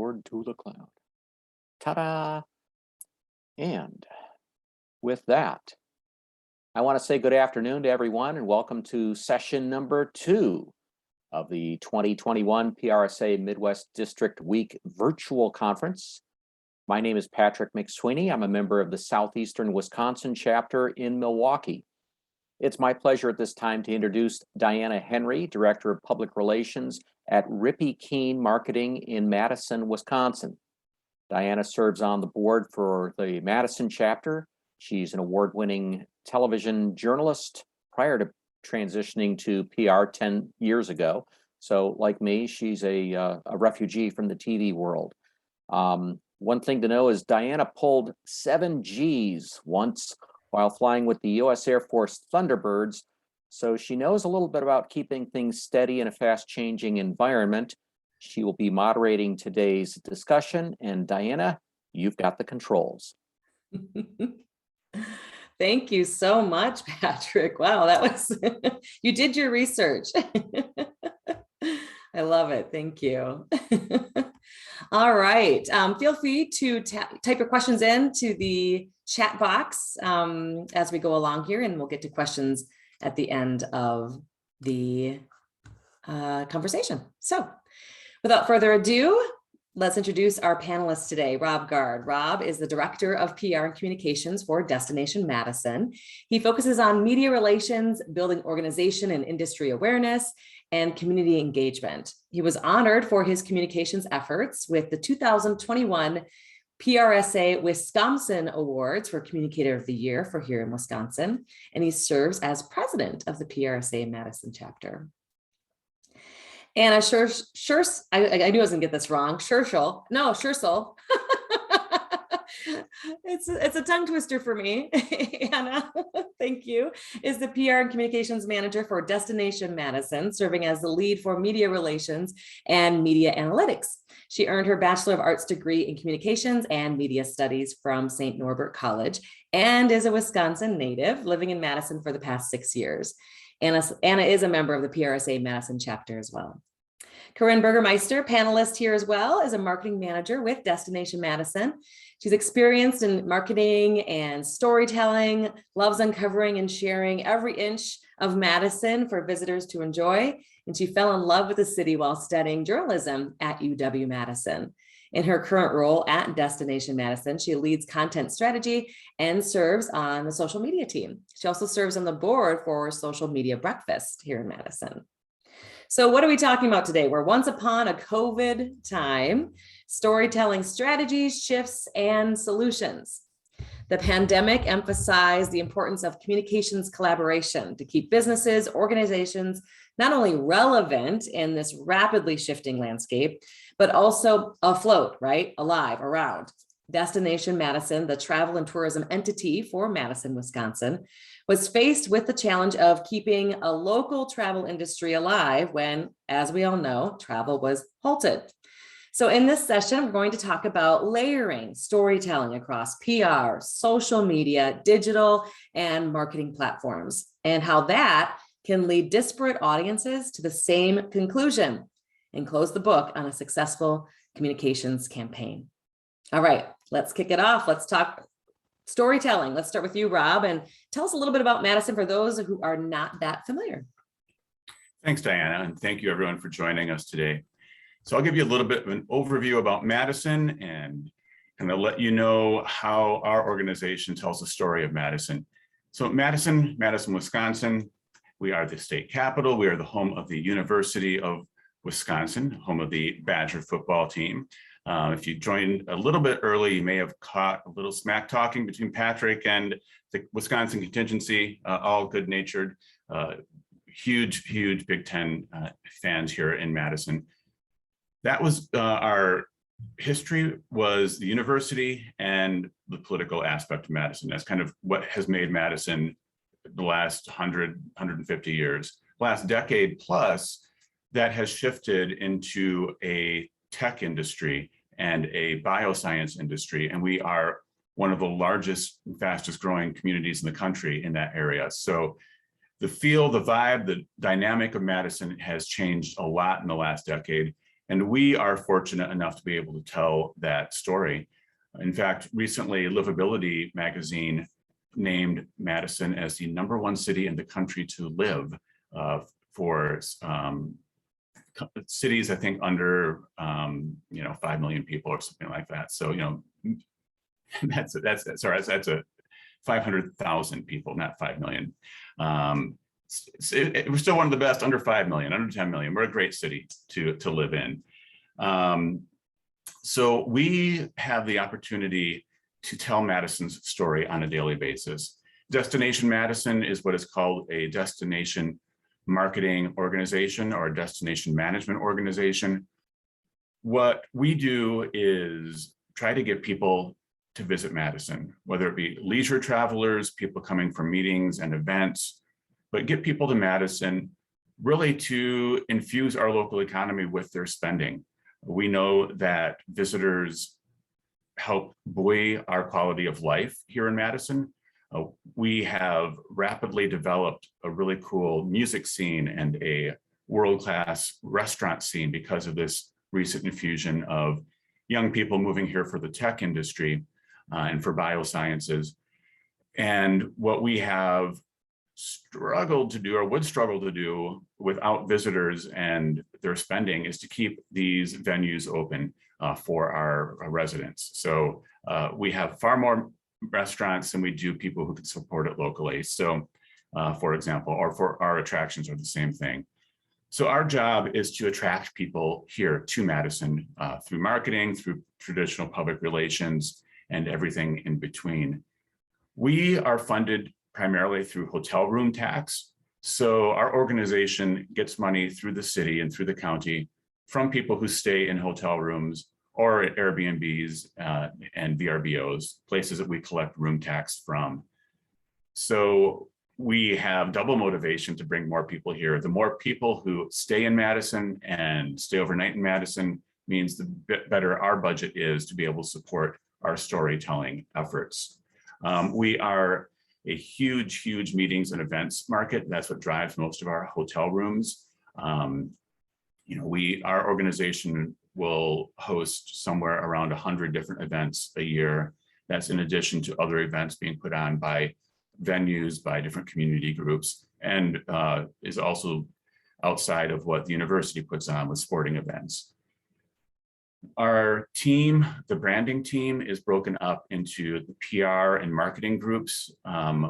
Cord to the cloud. Ta-da! And with that, I want to say good afternoon to everyone and welcome to session number 2 of the 2021 PRSA Midwest District Week virtual conference. My name is Patrick McSweeney. I'm a member of the Southeastern Wisconsin chapter in Milwaukee. It's my pleasure at this time to introduce Diana Henry, Director of Public Relations at Rippe Keane Marketing in Madison, Wisconsin. Diana serves on the board for the Madison chapter. She's an award-winning television journalist prior to transitioning to PR 10 years ago. So like me, she's a refugee from the TV world. One thing to know is Diana pulled 7 Gs once while flying with the U.S. Air Force Thunderbirds, so she knows a little bit about keeping things steady in a fast-changing environment. She will be moderating today's discussion, and Diana, you've got the controls. Thank you so much, Patrick. Wow, that was, you did your research. I love it. Thank you. All right. Feel free to type your questions into the chat box as we go along here, and we'll get to questions at the end of the conversation. So without further ado, let's introduce our panelists today. Rob Gard. Rob is the Director of PR and Communications for Destination Madison. He focuses on media relations, building organization and industry awareness, and community engagement. He was honored for his communications efforts with the 2021 PRSA Wisconsin Awards for Communicator of the Year for here in Wisconsin, and he serves as president of the PRSA Madison chapter. Anna Shircel, I knew I was gonna get this wrong. Shircel. It's a tongue twister for me. Anna, thank you, is the PR and communications manager for Destination Madison, serving as the lead for media relations and media analytics. She earned her Bachelor of Arts degree in communications and media studies from St. Norbert College and is a Wisconsin native living in Madison for the past 6 years. Anna is a member of the PRSA Madison chapter as well. Corinne Burgermeister, panelist here as well, is a marketing manager with Destination Madison. She's experienced in marketing and storytelling, loves uncovering and sharing every inch of Madison for visitors to enjoy, and she fell in love with the city while studying journalism at UW-Madison. In her current role at Destination Madison, she leads content strategy and serves on the social media team. She also serves on the board for Social Media Breakfast here in Madison. So what are we talking about today? We're once upon a COVID time, storytelling strategies, shifts, and solutions. The pandemic emphasized the importance of communications collaboration to keep businesses, organizations, not only relevant in this rapidly shifting landscape, but also afloat, right? Alive, around. Destination Madison, the travel and tourism entity for Madison, Wisconsin, was faced with the challenge of keeping a local travel industry alive when, as we all know, travel was halted. So in this session, we're going to talk about layering storytelling across PR, social media, digital, and marketing platforms, and how that can lead disparate audiences to the same conclusion and close the book on a successful communications campaign. All right, let's kick it off. Let's talk storytelling. Let's start with you, Rob, and tell us a little bit about Madison for those who are not that familiar. Thanks, Diana, and thank you everyone for joining us today. So I'll give you a little bit of an overview about Madison and kind of let you know how our organization tells the story of Madison. So Madison, Wisconsin, we are the state capital. We are the home of the University of Wisconsin, home of the Badger football team. If you joined a little bit early, you may have caught a little smack talking between Patrick and the Wisconsin contingency, all good-natured, huge Big Ten fans here in Madison. That was our history, was the university and the political aspect of Madison. That's kind of what has made Madison the last 150 years. Last decade plus, that has shifted into a tech industry and a bioscience industry, and we are one of the largest and fastest growing communities in the country in that area. So the feel, the vibe, the dynamic of Madison has changed a lot in the last decade. And we are fortunate enough to be able to tell that story. In fact, recently, Livability magazine named Madison as the #1 city in the country to live for cities, I think, under 5 million people or something like that. So, that's a 500,000 people, not 5 million. We're still one of the best, under 5 million, under 10 million. We're a great city to live in. So we have the opportunity to tell Madison's story on a daily basis. Destination Madison is what is called a destination marketing organization or a destination management organization. What we do is try to get people to visit Madison, whether it be leisure travelers, people coming for meetings and events, but get people to Madison really to infuse our local economy with their spending. We know that visitors help buoy our quality of life here in Madison. We have rapidly developed a really cool music scene and a world-class restaurant scene because of this recent infusion of young people moving here for the tech industry and for biosciences. And what we have struggled to do, or would struggle to do without visitors and their spending, is to keep these venues open for our residents. So we have far more restaurants than we do people who can support it locally. So for example, or for our attractions are the same thing. So our job is to attract people here to Madison through marketing, through traditional public relations, and everything in between. We are funded primarily through hotel room tax. So our organization gets money through the city and through the county from people who stay in hotel rooms or at Airbnbs and VRBOs, places that we collect room tax from. So we have double motivation to bring more people here. The more people who stay in Madison and stay overnight in Madison means the better our budget is to be able to support our storytelling efforts. We are a huge meetings and events market. That's what drives most of our hotel rooms. Our organization will host somewhere around 100 different events a year. That's in addition to other events being put on by venues, by different community groups, and is also outside of what the university puts on with sporting events. Our team, the branding team, is broken up into the PR and marketing groups.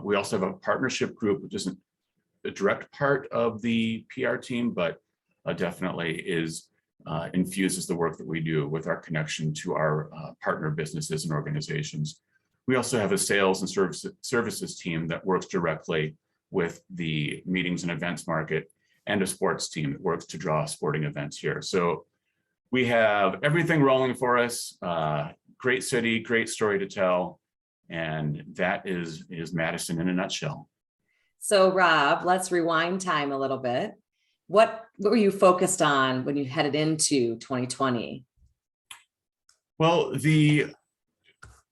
We also have a partnership group, which isn't a direct part of the PR team, but definitely infuses the work that we do with our connection to our partner businesses and organizations. We also have a sales and services team that works directly with the meetings and events market, and a sports team that works to draw sporting events here. So we have everything rolling for us. Great city, great story to tell. And that is Madison in a nutshell. So Rob, let's rewind time a little bit. What were you focused on when you headed into 2020? Well, the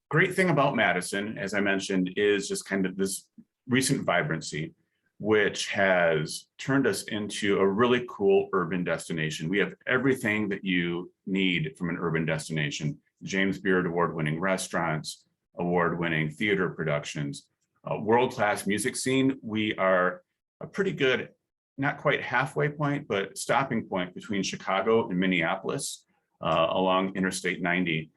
great thing about Madison, as I mentioned, is just kind of this recent vibrancy, which has turned us into a really cool urban destination. We have everything that you need from an urban destination. James Beard award-winning restaurants, award-winning theater productions, a world-class music scene. We are a pretty good, not quite halfway point, but stopping point between Chicago and Minneapolis along Interstate 90.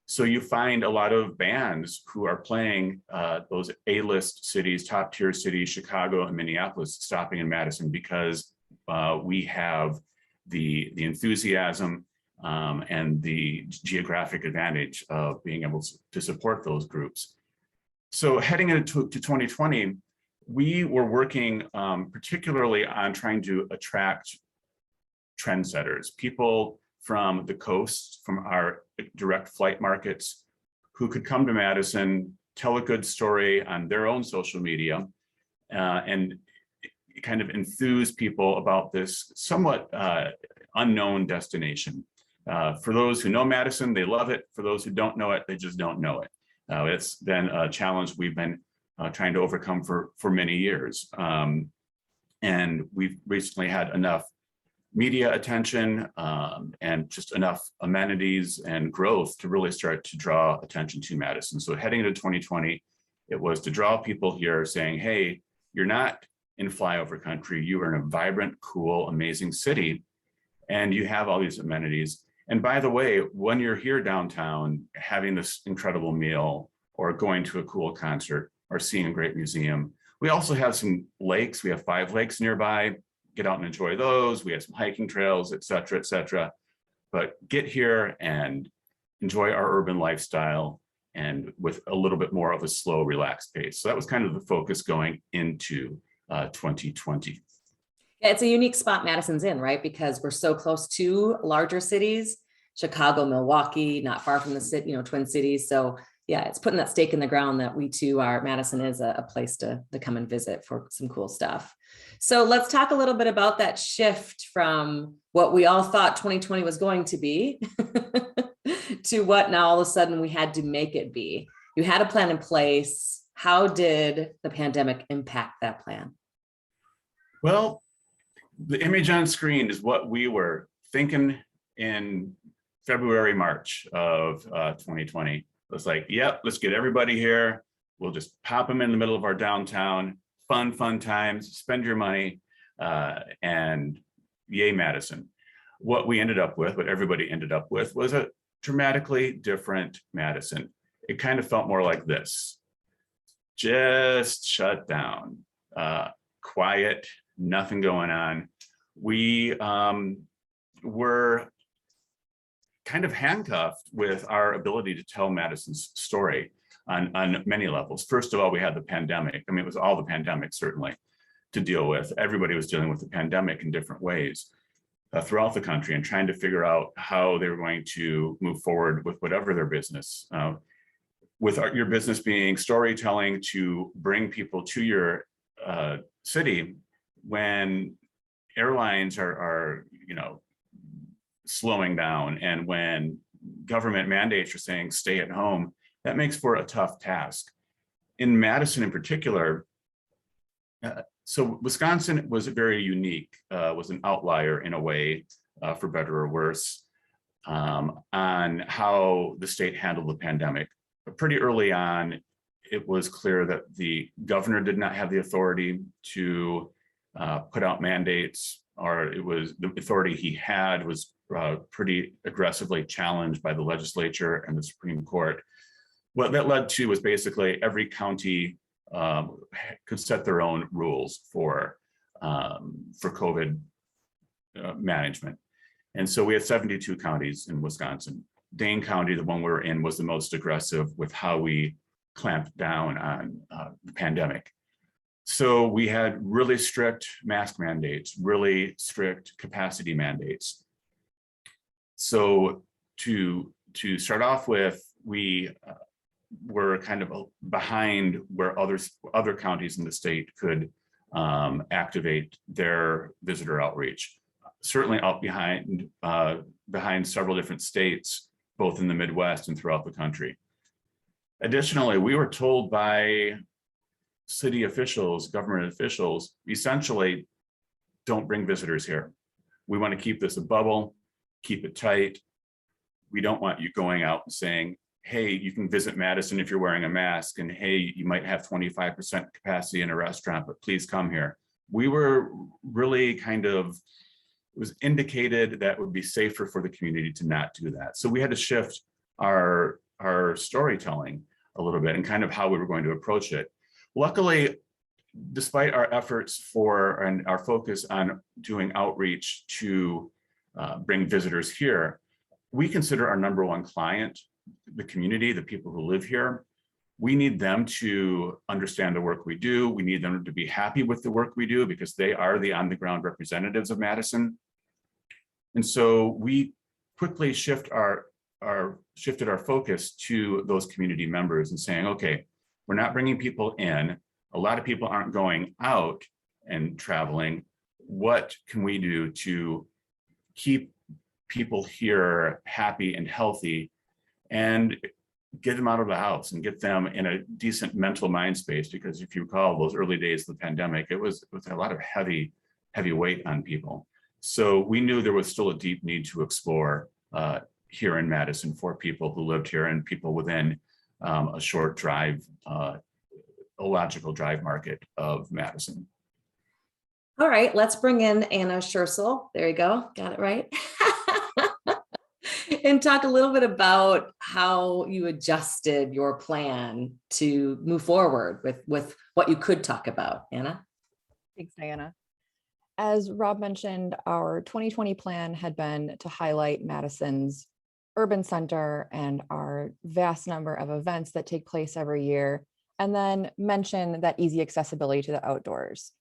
So you find a lot of bands who are playing those A-list cities, top tier cities, Chicago and Minneapolis, stopping in Madison because we have the enthusiasm and the geographic advantage of being able to support those groups. So heading into 2020, we were working particularly on trying to attract trendsetters, people from the coast, from our direct flight markets, who could come to Madison, tell a good story on their own social media, and kind of enthuse people about this somewhat unknown destination. For those who know Madison, they love it. For those who don't know it, they just don't know it. It's been a challenge we've been trying to overcome for many years. And we've recently had enough media attention and just enough amenities and growth to really start to draw attention to Madison. So heading into 2020, it was to draw people here saying, hey, you're not in flyover country, you are in a vibrant, cool, amazing city, and you have all these amenities. And by the way, when you're here downtown, having this incredible meal or going to a cool concert or seeing a great museum, we also have some lakes. We have 5 lakes nearby. Get out and enjoy those. We have some hiking trails, et cetera, et cetera. But get here and enjoy our urban lifestyle and with a little bit more of a slow, relaxed pace. So that was kind of the focus going into 2020. Yeah, it's a unique spot Madison's in, right? Because we're so close to larger cities, Chicago, Milwaukee, not far from the city, Twin Cities. So yeah, it's putting that stake in the ground that we too are, Madison is a place to come and visit for some cool stuff. So let's talk a little bit about that shift from what we all thought 2020 was going to be to what now all of a sudden we had to make it be. You had a plan in place. How did the pandemic impact that plan? Well, the image on screen is what we were thinking in February, March of 2020. It was like, yep, let's get everybody here. We'll just pop them in the middle of our downtown, fun times, spend your money, and yay, Madison. What we ended up with, what everybody ended up with, was a dramatically different Madison. It kind of felt more like this. Just shut down, quiet, nothing going on. We were kind of handcuffed with our ability to tell Madison's story on many levels. First of all, we had the pandemic. I mean, it was all the pandemic, certainly, to deal with. Everybody was dealing with the pandemic in different ways throughout the country and trying to figure out how they were going to move forward with whatever their business. With your business being storytelling to bring people to your city when airlines are slowing down, and when government mandates are saying stay at home, that makes for a tough task. In Madison in particular, so Wisconsin was very unique, was an outlier in a way, for better or worse, on how the state handled the pandemic. But pretty early on, it was clear that the governor did not have the authority to put out mandates, or it was the authority he had was pretty aggressively challenged by the legislature and the Supreme Court. What that led to was basically every county could set their own rules for COVID management. And so we had 72 counties in Wisconsin. Dane County, the one we were in, was the most aggressive with how we clamped down on the pandemic. So we had really strict mask mandates, really strict capacity mandates. So to start off with, we were kind of behind where other counties in the state could activate their visitor outreach. Certainly out behind several different states, both in the Midwest and throughout the country. Additionally, we were told by city officials, government officials, essentially, don't bring visitors here. We want to keep this a bubble, keep it tight. We don't want you going out and saying, hey, you can visit Madison if you're wearing a mask, and hey, you might have 25% capacity in a restaurant, but please come here. We were really it was indicated that it would be safer for the community to not do that. So we had to shift our storytelling a little bit and kind of how we were going to approach it. Luckily, despite our efforts and our focus on doing outreach to bring visitors here, we consider our number one client the community, the people who live here. We need them to understand the work we do. We need them to be happy with the work we do because they are the on-the-ground representatives of Madison. And so we quickly shifted our focus to those community members and saying, okay, we're not bringing people in. A lot of people aren't going out and traveling. What can we do to keep people here happy and healthy and get them out of the house and get them in a decent mental mind space? Because if you recall those early days of the pandemic, it was a lot of heavy weight on people. So we knew there was still a deep need to explore here in Madison for people who lived here and people within a short drive, a logical drive market of Madison. All right, let's bring in Anna Shircel. There you go. Got it right. And talk a little bit about how you adjusted your plan to move forward with what you could talk about, Anna. Thanks, Diana. As Rob mentioned, our 2020 plan had been to highlight Madison's urban center and our vast number of events that take place every year, and then mention that easy accessibility to the outdoors.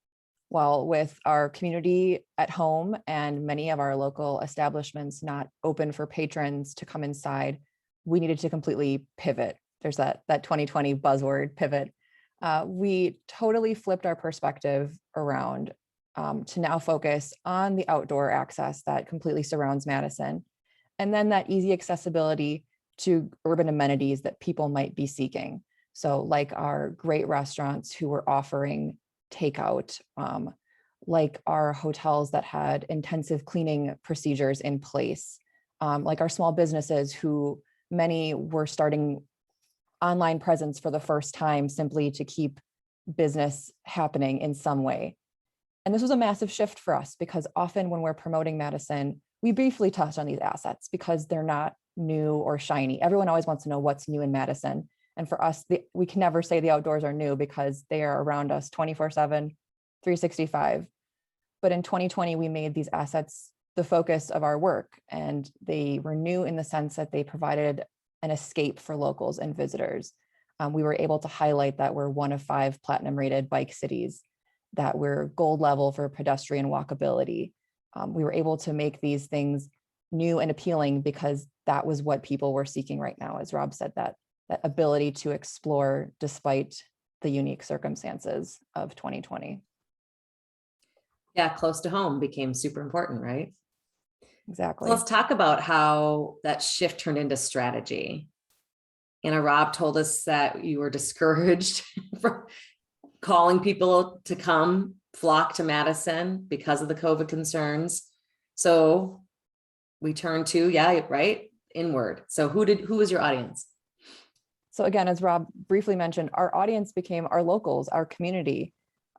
Well, with our community at home and many of our local establishments not open for patrons to come inside, we needed to completely pivot. There's that 2020 buzzword, pivot. We totally flipped our perspective around to now focus on the outdoor access that completely surrounds Madison, and then that easy accessibility to urban amenities that people might be seeking. So like our great restaurants who were offering takeout, like our hotels that had intensive cleaning procedures in place, like our small businesses who many were starting online presence for the first time simply to keep business happening in some way. And this was a massive shift for us because often when we're promoting Madison, we briefly touch on these assets because they're not new or shiny. Everyone always wants to know what's new in Madison. And for us, we can never say the outdoors are new because they are around us 24/7, 365. But in 2020, we made these assets the focus of our work. And they were new in the sense that they provided an escape for locals and visitors. We were able to highlight that we're one of 5 platinum rated bike cities, that we're gold level for pedestrian walkability. We were able to make these things new and appealing because that was what people were seeking right now. As Rob said, that ability to explore despite the unique circumstances of 2020. Yeah, close to home became super important, right? Exactly. So let's talk about how that shift turned into strategy. Anna, Rob told us that you were discouraged from calling people to come flock to Madison because of the COVID concerns. So we turned to, inward. So who was your audience? So again, as Rob briefly mentioned, our audience became our locals, our community,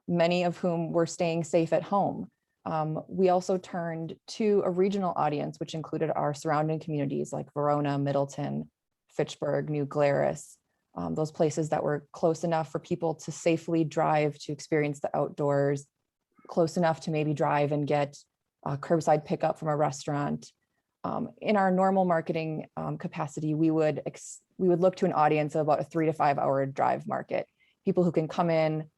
many of whom were staying safe at home. We also turned to a regional audience, which included our surrounding communities like Verona, Middleton, Fitchburg, New Glarus, those places that were close enough for people to safely drive to experience the outdoors, close enough to maybe drive and get curbside pickup from a restaurant. In our normal marketing capacity, we would look to an audience of about a 3 to 5 hour drive market, people who can come in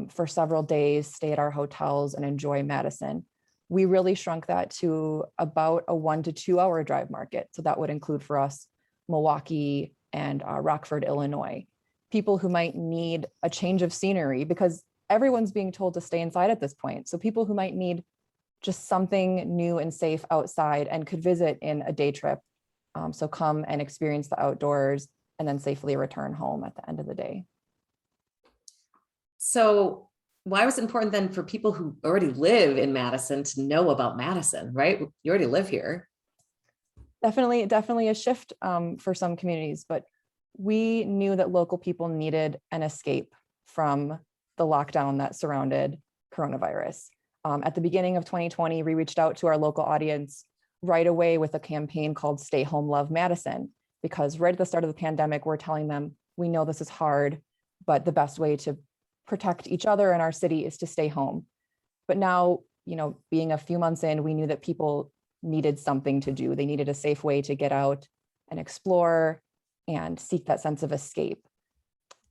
for several days, stay at our hotels and enjoy Madison. We really shrunk that to about a 1 to 2 hour drive market. So that would include for us Milwaukee and Rockford, Illinois, people who might need a change of scenery because everyone's being told to stay inside at this point. So people who might need just something new and safe outside and could visit in a day trip. So come and experience the outdoors and then safely return home at the end of the day. So why was it important then for people who already live in Madison to know about Madison, right? You already live here. Definitely a shift for some communities, but we knew that local people needed an escape from the lockdown that surrounded coronavirus. At the beginning of 2020, we reached out to our local audience right away with a campaign called Stay Home, Love Madison, because right at the start of the pandemic, we're telling them, we know this is hard, but the best way to protect each other in our city is to stay home. But now, being a few months in, we knew that people needed something to do. They needed a safe way to get out and explore and seek that sense of escape.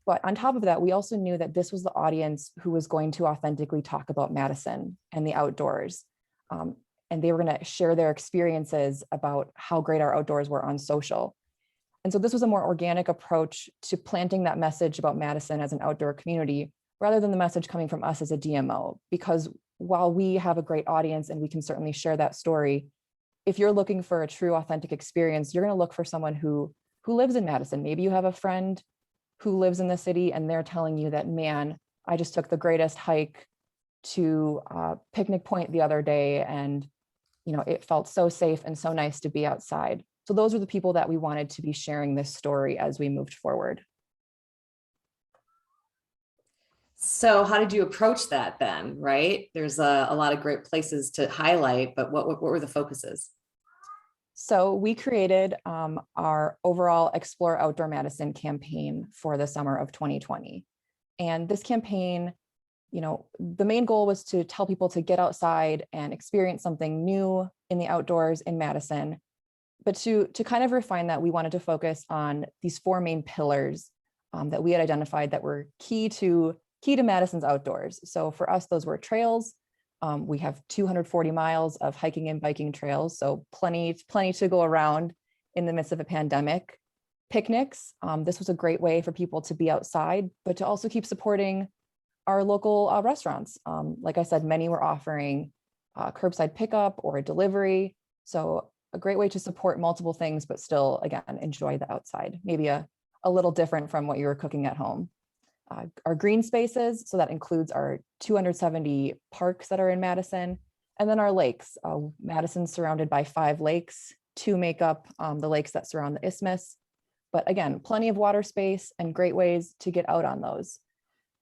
But on top of that, we also knew that this was the audience who was going to authentically talk about Madison and the outdoors. And they were going to share their experiences about how great our outdoors were on social. And so this was a more organic approach to planting that message about Madison as an outdoor community, rather than the message coming from us as a DMO. Because while we have a great audience and we can certainly share that story, if you're looking for a true authentic experience, you're going to look for someone who lives in Madison. Maybe you have a friend who lives in the city and they're telling you that, man, I just took the greatest hike to Picnic Point the other day and it felt so safe and so nice to be outside. So those are the people that we wanted to be sharing this story as we moved forward. So how did you approach that then, right? There's a lot of great places to highlight, but what were the focuses? So we created our overall Explore Outdoor Madison campaign for the summer of 2020. And this campaign, the main goal was to tell people to get outside and experience something new in the outdoors in Madison. But to kind of refine that, we wanted to focus on these 4 main pillars that we had identified that were key to Madison's outdoors. So for us, those were trails. We have 240 miles of hiking and biking trails, so plenty to go around in the midst of a pandemic. Picnics. This was a great way for people to be outside, but to also keep supporting our local restaurants. Like I said, many were offering curbside pickup or delivery. So a great way to support multiple things, but still, again, enjoy the outside. Maybe a little different from what you were cooking at home. Our green spaces, so that includes our 270 parks that are in Madison, and then our lakes. Madison's surrounded by 5 lakes, 2 make up the lakes that surround the isthmus. But again, plenty of water space and great ways to get out on those.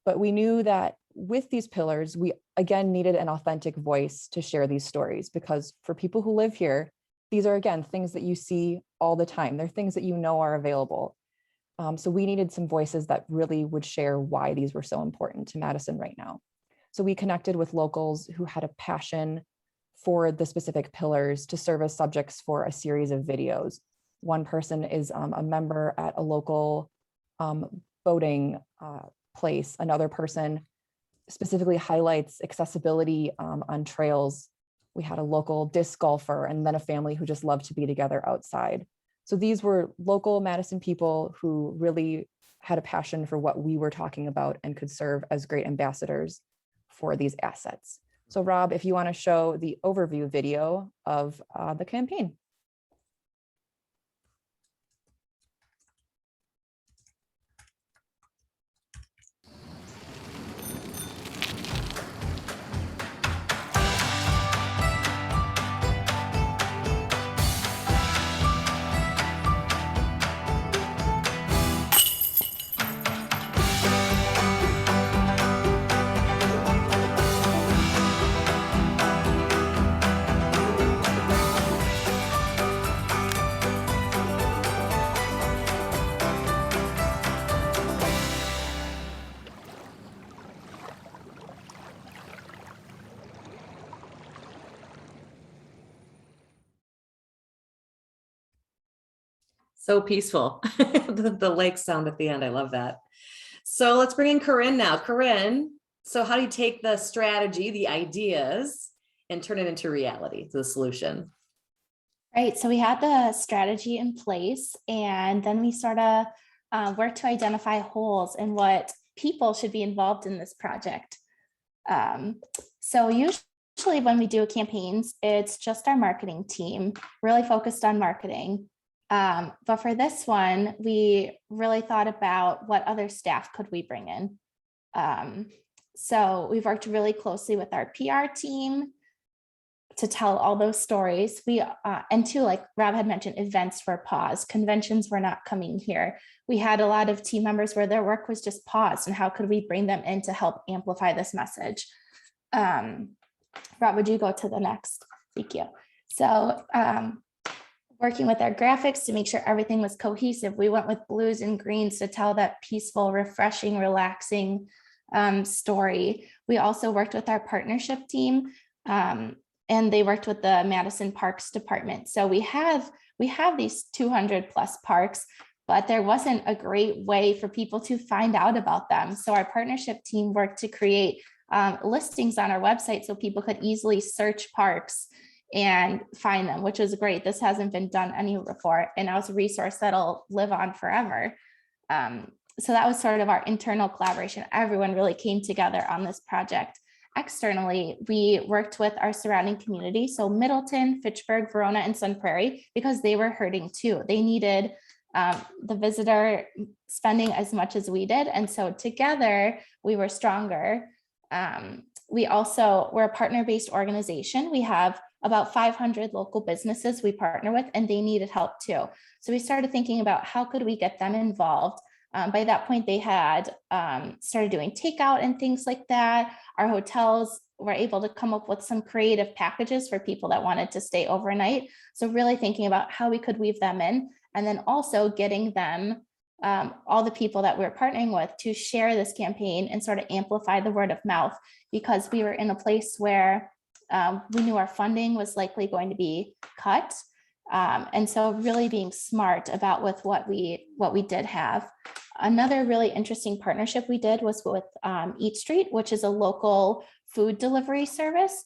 But we knew that with these pillars, we again needed an authentic voice to share these stories, because for people who live here, these are, again, things that you see all the time. They're things that are available. So we needed some voices that really would share why these were so important to Madison right now. So we connected with locals who had a passion for the specific pillars to serve as subjects for a series of videos. One person is a member at a local boating place. Another person specifically highlights accessibility on trails. We had a local disc golfer, and then a family who just loved to be together outside. So these were local Madison people who really had a passion for what we were talking about and could serve as great ambassadors for these assets. So Rob, if you want to show the overview video of the campaign. So peaceful. The lake sound at the end. I love that. So let's bring in Corinne now. Corinne, so how do you take the strategy, the ideas, and turn it into reality, the solution? Right. So we had the strategy in place, and then we sort of worked to identify holes in what people should be involved in this project. So usually when we do campaigns, it's just our marketing team, really focused on marketing. But for this one, we really thought about what other staff could we bring in. So we've worked really closely with our PR team to tell all those stories. And too, like Rob had mentioned, events were paused. Conventions were not coming here. We had a lot of team members where their work was just paused, and how could we bring them in to help amplify this message? Rob, would you go to the next? Thank you. So working with our graphics to make sure everything was cohesive, we went with blues and greens to tell that peaceful, refreshing, relaxing story. We also worked with our partnership team, and they worked with the Madison Parks Department. So we have these 200 plus parks, but there wasn't a great way for people to find out about them. So our partnership team worked to create listings on our website so people could easily search parks and find them, which was great. This hasn't been done anywhere before, and now it's a resource that'll live on forever. So that was sort of our internal collaboration. Everyone really came together on this project. Externally, we worked with our surrounding community, so Middleton, Fitchburg, Verona, and Sun Prairie, because they were hurting too. They needed the visitor spending as much as we did, and so together we were stronger. We're a partner-based organization. We have about 500 local businesses we partner with, and they needed help too. So we started thinking about how could we get them involved. By that point, they had started doing takeout and things like that. Our hotels were able to come up with some creative packages for people that wanted to stay overnight. So really thinking about how we could weave them in, and then also getting them, all the people that we're partnering with, to share this campaign and sort of amplify the word of mouth, because we were in a place where we knew our funding was likely going to be cut. And so really being smart about with what we did have. Another really interesting partnership we did was with Eat Street, which is a local food delivery service.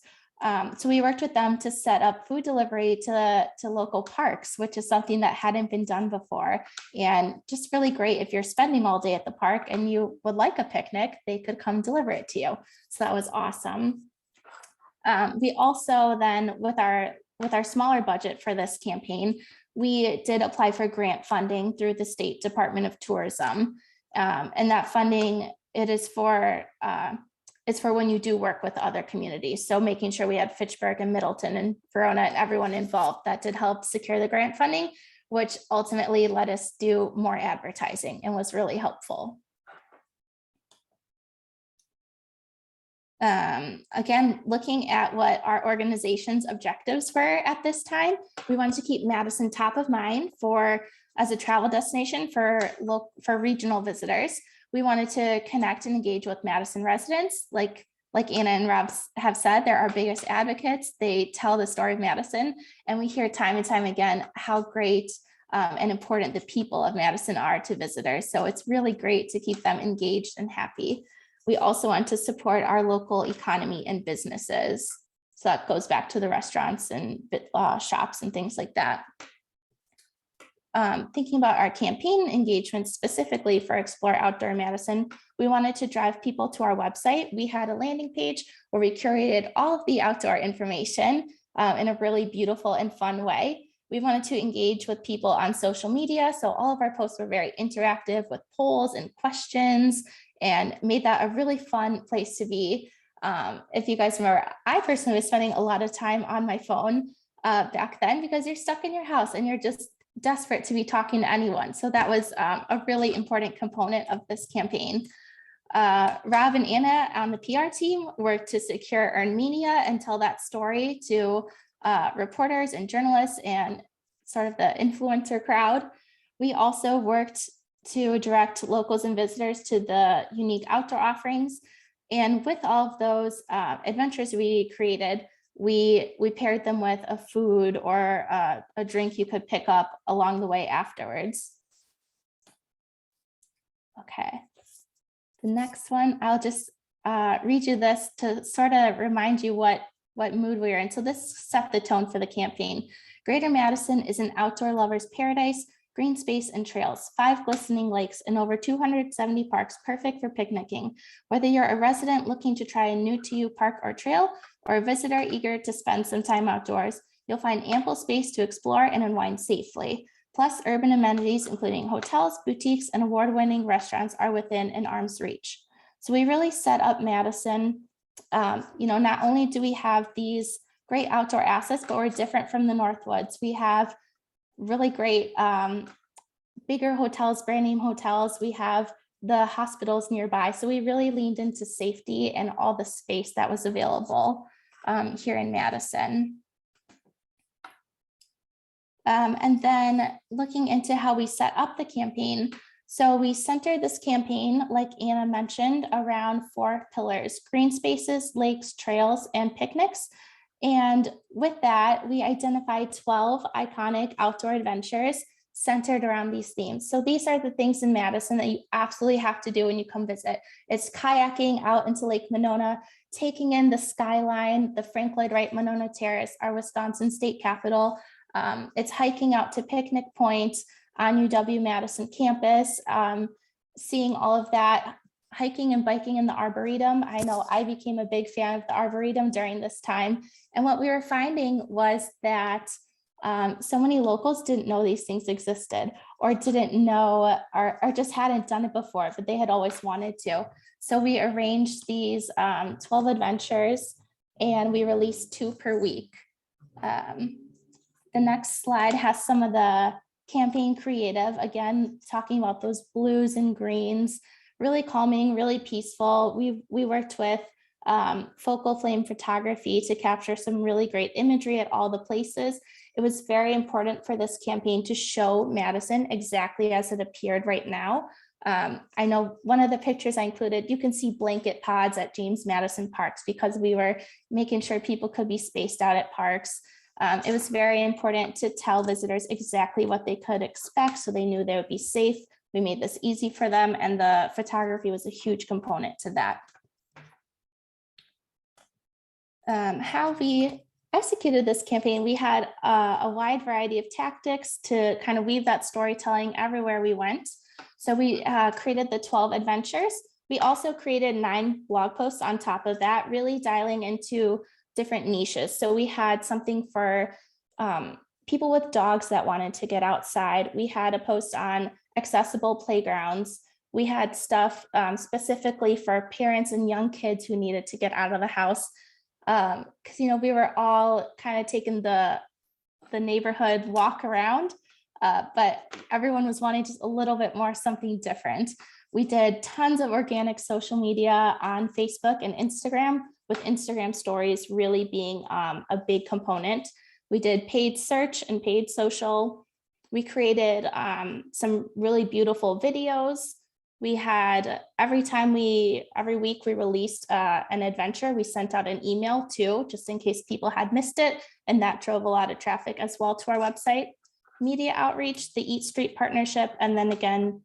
So we worked with them to set up food delivery to local parks, which is something that hadn't been done before. And just really great if you're spending all day at the park and you would like a picnic, they could come deliver it to you. So that was awesome. We also then, with our smaller budget for this campaign, we did apply for grant funding through the State Department of Tourism. And that funding, it's for when you do work with other communities. So making sure we had Fitchburg and Middleton and Verona and everyone involved, that did help secure the grant funding, which ultimately let us do more advertising and was really helpful. Again, looking at what our organization's objectives were at this time, we wanted to keep Madison top of mind as a travel destination for regional visitors. We wanted to connect and engage with Madison residents. Like Anna and Rob have said, they're our biggest advocates. They tell the story of Madison, and we hear time and time again how great and important the people of Madison are to visitors. So it's really great to keep them engaged and happy. We also want to support our local economy and businesses. So that goes back to the restaurants and shops and things like that. Thinking about our campaign engagement specifically for Explore Outdoor Madison, we wanted to drive people to our website. We had a landing page where we curated all of the outdoor information in a really beautiful and fun way. We wanted to engage with people on social media. So all of our posts were very interactive with polls and questions, and made that a really fun place to be. If you guys remember, I personally was spending a lot of time on my phone back then, because you're stuck in your house and you're just desperate to be talking to anyone. So that was a really important component of this campaign. Rob and Anna on the PR team worked to secure earned media and tell that story to reporters and journalists and sort of the influencer crowd. We also worked to direct locals and visitors to the unique outdoor offerings. And with all of those adventures we created, we paired them with a food or a drink you could pick up along the way afterwards. Okay, the next one, I'll just read you this to sort of remind you what mood we are in. So this set the tone for the campaign. Greater Madison is an outdoor lover's paradise, green space and trails, 5 glistening lakes, and over 270 parks perfect for picnicking. Whether you're a resident looking to try a new to you park or trail, or a visitor eager to spend some time outdoors, you'll find ample space to explore and unwind safely. Plus, urban amenities, including hotels, boutiques, and award-winning restaurants are within an arm's reach. So we really set up Madison. Not only do we have these great outdoor assets, but we're different from the Northwoods. We have really great bigger hotels, brand name hotels. We have the hospitals nearby. So we really leaned into safety and all the space that was available here in Madison. And then looking into how we set up the campaign. So we centered this campaign, like Anna mentioned, around 4 pillars: green spaces, lakes, trails, and picnics. And with that, we identified 12 iconic outdoor adventures centered around these themes. So these are the things in Madison that you absolutely have to do when you come visit. It's kayaking out into Lake Monona, taking in the skyline, the Frank Lloyd Wright Monona Terrace, our Wisconsin state capital. It's hiking out to Picnic Point on UW-Madison campus, seeing all of that, hiking and biking in the Arboretum. I know I became a big fan of the Arboretum during this time. And what we were finding was that so many locals didn't know these things existed, or didn't know, or just hadn't done it before, but they had always wanted to. So we arranged these 12 adventures, and we released 2 per week. The next slide has some of the campaign creative, again, talking about those blues and greens, really calming, really peaceful. We worked with focal flame photography to capture some really great imagery at all the places. It was very important for this campaign to show Madison exactly as it appeared right now. I know one of the pictures I included, you can see blanket pods at James Madison parks because we were making sure people could be spaced out at parks. It was very important to tell visitors exactly what they could expect so they knew they would be safe. We made this easy for them, and the photography was a huge component to that. How we executed this campaign, we had a wide variety of tactics to kind of weave that storytelling everywhere we went. So we created the 12 adventures. We also created 9 blog posts on top of that, really dialing into different niches. So we had something for people with dogs that wanted to get outside. We had a post on accessible playgrounds. We had stuff specifically for parents and young kids who needed to get out of the house. Because, you know, we were all kind of taking the neighborhood walk around, but everyone was wanting just a little bit more, something different. We did tons of organic social media on Facebook and Instagram, with Instagram stories really being a big component. We did paid search and paid social. We created some really beautiful videos. We had, every week we released an adventure, we sent out an email too, just in case people had missed it. And that drove a lot of traffic as well to our website. Media outreach, the Eat Street partnership, and then again,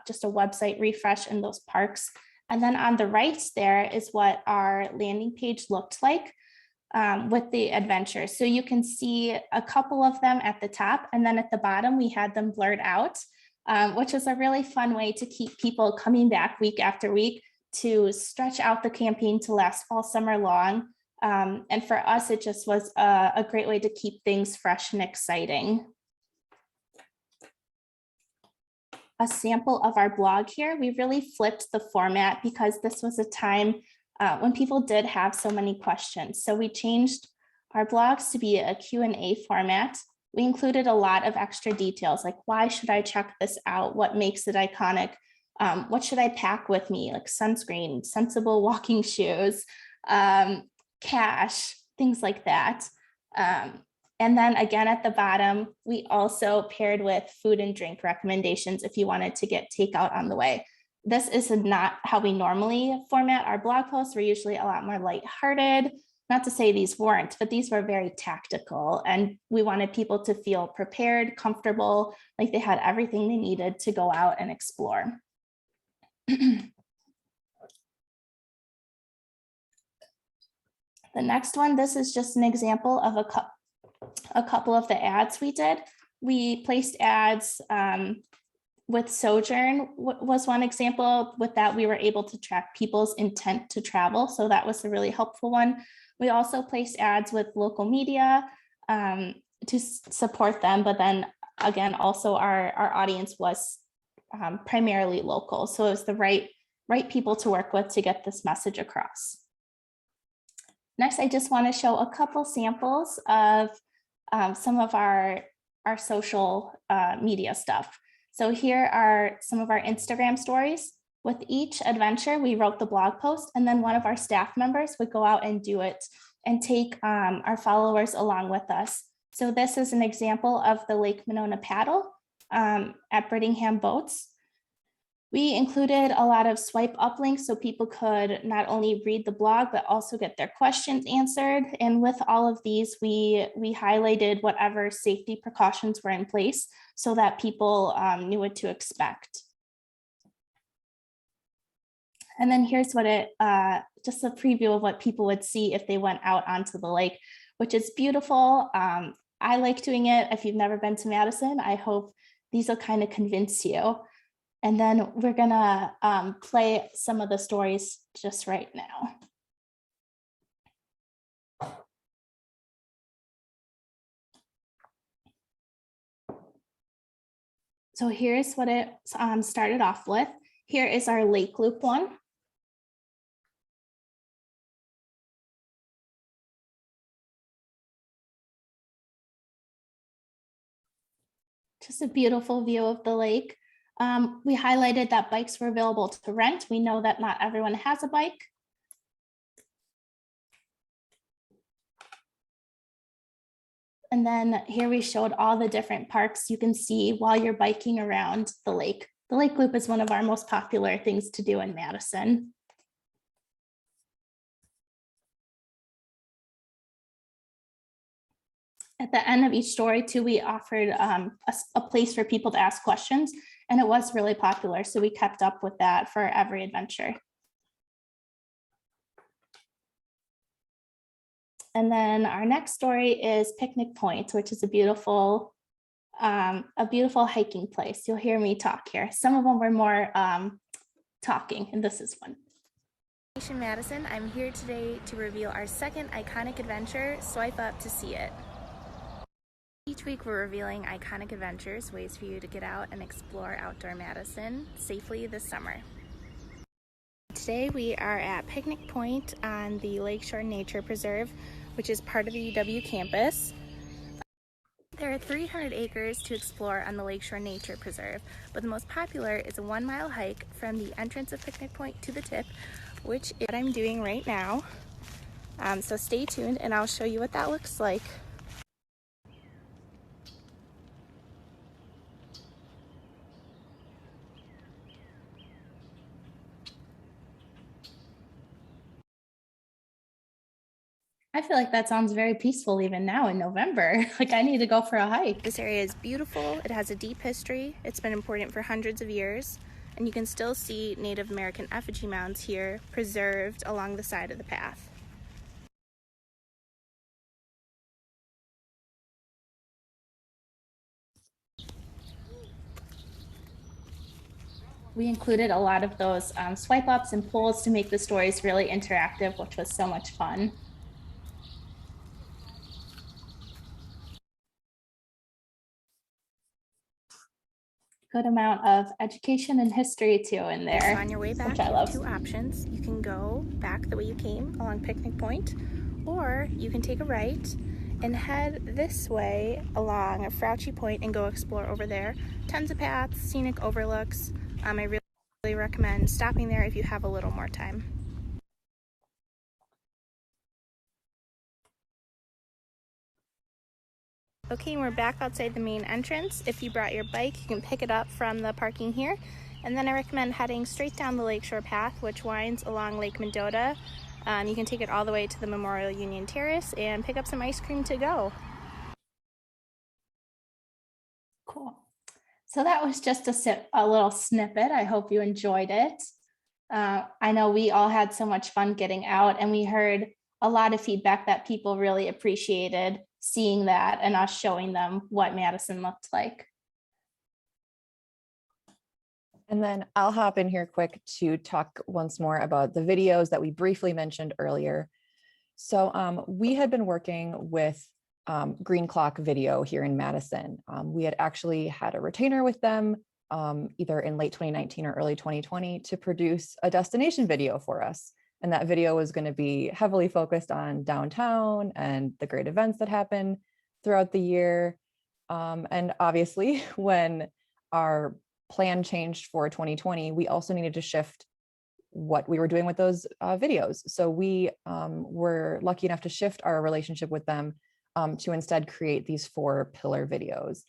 just a website refresh in those parks. And then on the right there is what our landing page looked like with the adventures. So you can see a couple of them at the top, and then at the bottom, we had them blurred out. Which is a really fun way to keep people coming back week after week, to stretch out the campaign to last all summer long. And for us, it just was a great way to keep things fresh and exciting. A sample of our blog here, we really flipped the format because this was a time when people did have so many questions. So we changed our blogs to be a Q&A format. We included a lot of extra details, like why should I check this out? What makes it iconic? What should I pack with me? Like sunscreen, sensible walking shoes, cash, things like that. And then again, at the bottom, we also paired with food and drink recommendations if you wanted to get takeout on the way. This is not how we normally format our blog posts. We're usually a lot more lighthearted. Not to say these weren't, but these were very tactical, and we wanted people to feel prepared, comfortable, like they had everything they needed to go out and explore. The next one, this is just an example of a couple of the ads we did. We placed ads with Sojourn was one example. With that, we were able to track people's intent to travel. So that was a really helpful one. We also placed ads with local media to support them, but then again, also our audience was primarily local. So it was the right people to work with to get this message across. Next, I just want to show a couple samples of some of our social media stuff. So here are some of our Instagram stories. With each adventure, we wrote the blog post, and then one of our staff members would go out and do it and take our followers along with us. So this is an example of the Lake Monona paddle at Brittingham Boats. We included a lot of swipe up links so people could not only read the blog, but also get their questions answered. And with all of these, we highlighted whatever safety precautions were in place so that people knew what to expect. And then here's what just a preview of what people would see if they went out onto the lake, which is beautiful. I like doing it. If you've never been to Madison, I hope these will kind of convince you. And then we're gonna play some of the stories just right now. So here's what it started off with. Here is our lake loop one. Just a beautiful view of the lake. We highlighted that bikes were available to rent. We know that not everyone has a bike. And then here we showed all the different parks you can see while you're biking around the lake. The lake loop is one of our most popular things to do in Madison. At the end of each story too, we offered a place for people to ask questions, and it was really popular. So we kept up with that for every adventure. And then our next story is Picnic Point, which is a beautiful hiking place. You'll hear me talk here. Some of them were more talking, and this is one. Madison, I'm here today to reveal our second iconic adventure, Swipe Up to See It. Each week we're revealing iconic adventures, ways for you to get out and explore outdoor Madison safely this summer. Today we are at Picnic Point on the Lakeshore Nature Preserve, which is part of the UW campus. There are 300 acres to explore on the Lakeshore Nature Preserve, but the most popular is a 1-mile hike from the entrance of Picnic Point to the tip, which is what I'm doing right now. So stay tuned and I'll show you what that looks like. I feel like that sounds very peaceful even now in November. Like I need to go for a hike. This area is beautiful. It has a deep history. It's been important for hundreds of years, and you can still see Native American effigy mounds here preserved along the side of the path. We included a lot of those swipe ups and polls to make the stories really interactive, which was so much fun. Good amount of education and history too in there. So on your way back, which you I have love. 2 options. You can go back the way you came along Picnic Point, or you can take a right and head this way along Frouchy Point and go explore over there. Tons of paths, scenic overlooks. I really recommend stopping there if you have a little more time. Okay, we're back outside the main entrance. If you brought your bike, you can pick it up from the parking here. And then I recommend heading straight down the Lakeshore Path, which winds along Lake Mendota. You can take it all the way to the Memorial Union Terrace and pick up some ice cream to go. Cool. So that was just a little snippet. I hope you enjoyed it. I know we all had so much fun getting out, and we heard a lot of feedback that people really appreciated seeing that and us showing them what Madison looked like. And then I'll hop in here quick to talk once more about the videos that we briefly mentioned earlier. So we had been working with Green Clock Video here in Madison. We had actually had a retainer with them either in late 2019 or early 2020 to produce a destination video for us. And that video was going to be heavily focused on downtown and the great events that happen throughout the year. And obviously, when our plan changed for 2020, we also needed to shift what we were doing with those videos. So we were lucky enough to shift our relationship with them to instead create these 4-pillar videos.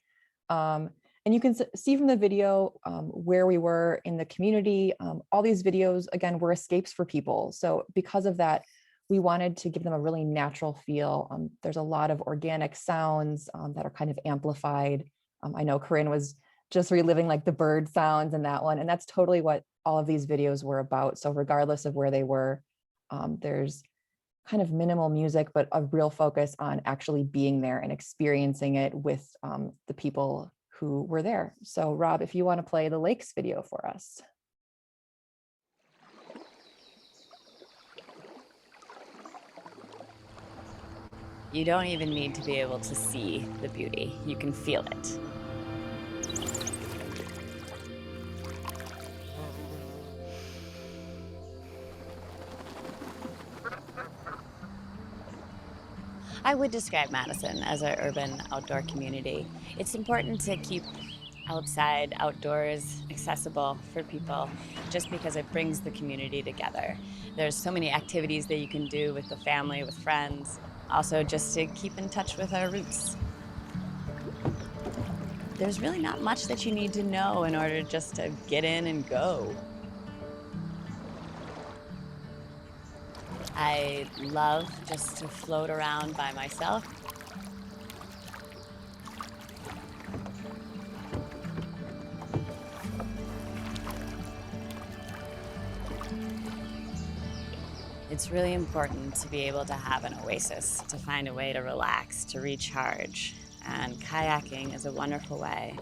And you can see from the video where we were in the community. All these videos, again, were escapes for people. So because of that, we wanted to give them a really natural feel. There's a lot of organic sounds that are kind of amplified. I know Corinne was just reliving like the bird sounds in that one. And that's totally what all of these videos were about. So regardless of where they were, there's kind of minimal music, but a real focus on actually being there and experiencing it with the people who were there. So Rob, if you want to play the lakes video for us. You don't even need to be able to see the beauty. You can feel it. I would describe Madison as an urban outdoor community. It's important to keep outside, outdoors, accessible for people, just because it brings the community together. There's so many activities that you can do with the family, with friends, also just to keep in touch with our roots. There's really not much that you need to know in order just to get in and go. I love just to float around by myself. It's really important to be able to have an oasis, to find a way to relax, to recharge. And kayaking is a wonderful way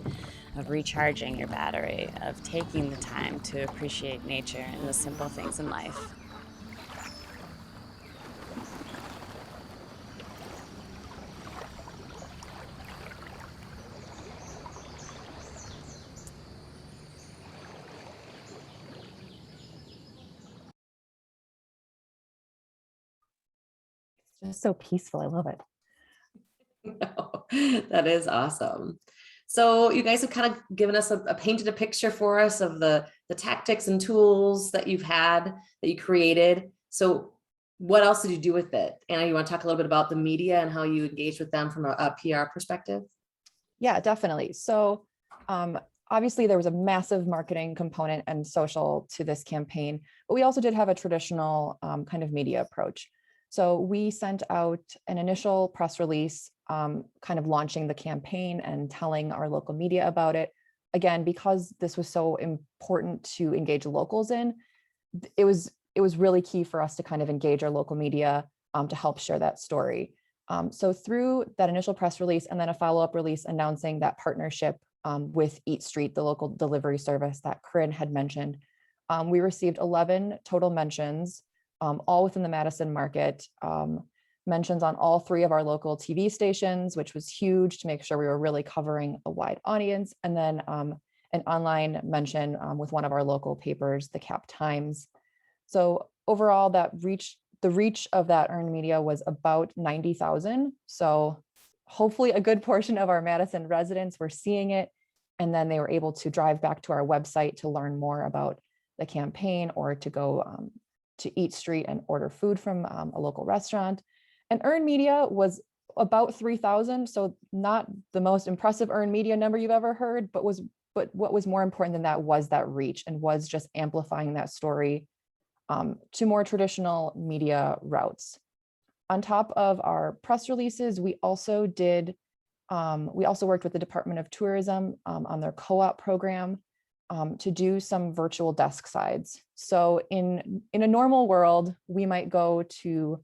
of recharging your battery, of taking the time to appreciate nature and the simple things in life. It's just so peaceful. I love it. That is awesome. So you guys have kind of given us painted a picture for us of the tactics and tools that you've had, that you created. So what else did you do with it? Anna, you want to talk a little bit about the media and how you engage with them from a PR perspective? Yeah, definitely. So obviously there was a massive marketing component and social to this campaign, but we also did have a traditional kind of media approach. So we sent out an initial press release kind of launching the campaign and telling our local media about it. Again, because this was so important to engage locals in, it was really key for us to kind of engage our local media to help share that story. So through that initial press release and then a follow-up release announcing that partnership with Eat Street, the local delivery service that Corinne had mentioned, we received 11 total mentions, all within the Madison market, mentions on all 3 of our local TV stations, which was huge to make sure we were really covering a wide audience, and then an online mention with one of our local papers, the Cap Times. So overall, the reach of that earned media was about 90,000. So hopefully a good portion of our Madison residents were seeing it, and then they were able to drive back to our website to learn more about the campaign or to go to Eat Street and order food from a local restaurant. And earned media was about 3,000. So not the most impressive earned media number you've ever heard, but what was more important than that was that reach, and was just amplifying that story to more traditional media routes. On top of our press releases, we also worked with the Department of Tourism on their co-op program to do some virtual desk sides. So in a normal world, we might go to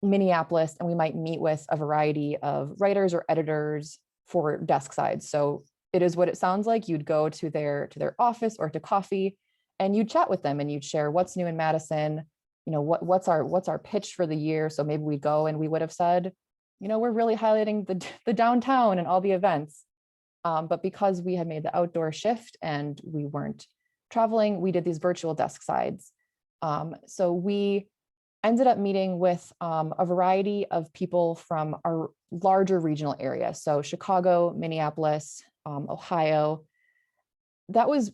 Minneapolis and we might meet with a variety of writers or editors for desk sides. So it is what it sounds like. You'd go to their office or to coffee, and you'd chat with them and you'd share what's new in Madison, what's our pitch for the year. So maybe we'd go and we would have said, we're really highlighting the downtown and all the events. But because we had made the outdoor shift and we weren't traveling, we did these virtual desk sides. So we ended up meeting with a variety of people from our larger regional area. So Chicago, Minneapolis, Ohio. That was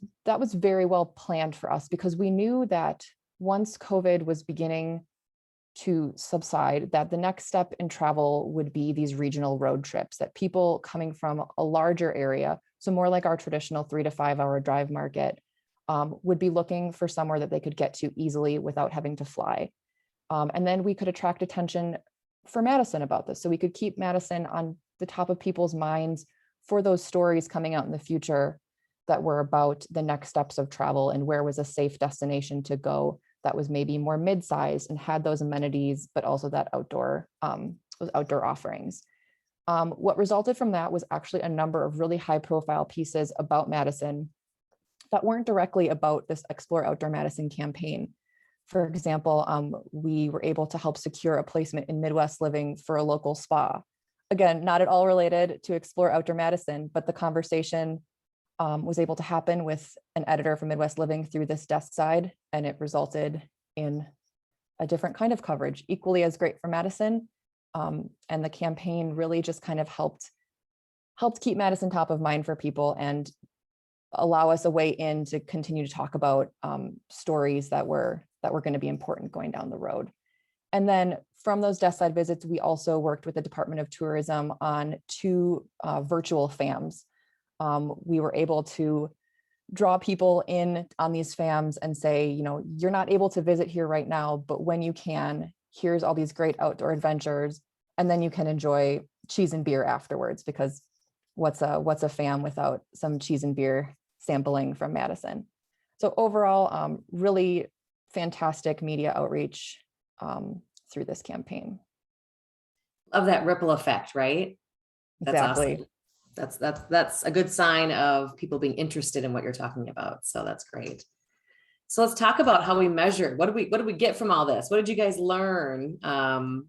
very well planned for us, because we knew that once COVID was beginning to subside, that the next step in travel would be these regional road trips, that people coming from a larger area, so more like our traditional 3 to 5 hour drive market, would be looking for somewhere that they could get to easily without having to fly. And then we could attract attention for Madison about this. So we could keep Madison on the top of people's minds for those stories coming out in the future that were about the next steps of travel and where was a safe destination to go that was maybe more mid-sized and had those amenities, but also that those outdoor offerings. What resulted from that was actually a number of really high profile pieces about Madison that weren't directly about this Explore Outdoor Madison campaign. For example, we were able to help secure a placement in Midwest Living for a local spa. Again, not at all related to Explore Outdoor Madison, but the conversation was able to happen with an editor from Midwest Living through this desk side, and it resulted in a different kind of coverage, equally as great for Madison. And the campaign really just kind of helped helped keep Madison top of mind for people and allow us a way in to continue to talk about stories that were going to be important going down the road. And then from those desk side visits, we also worked with the Department of Tourism on 2 virtual FAMs. We were able to draw people in on these FAMs and say, you know, you're not able to visit here right now, but when you can, here's all these great outdoor adventures, and then you can enjoy cheese and beer afterwards, because what's a FAM without some cheese and beer sampling from Madison? So overall, really fantastic media outreach through this campaign. Of that ripple effect, right? That's Exactly. awesome. That's a good sign of people being interested in what you're talking about. So that's great. So let's talk about how we measured. What did we get from all this? What did you guys learn? How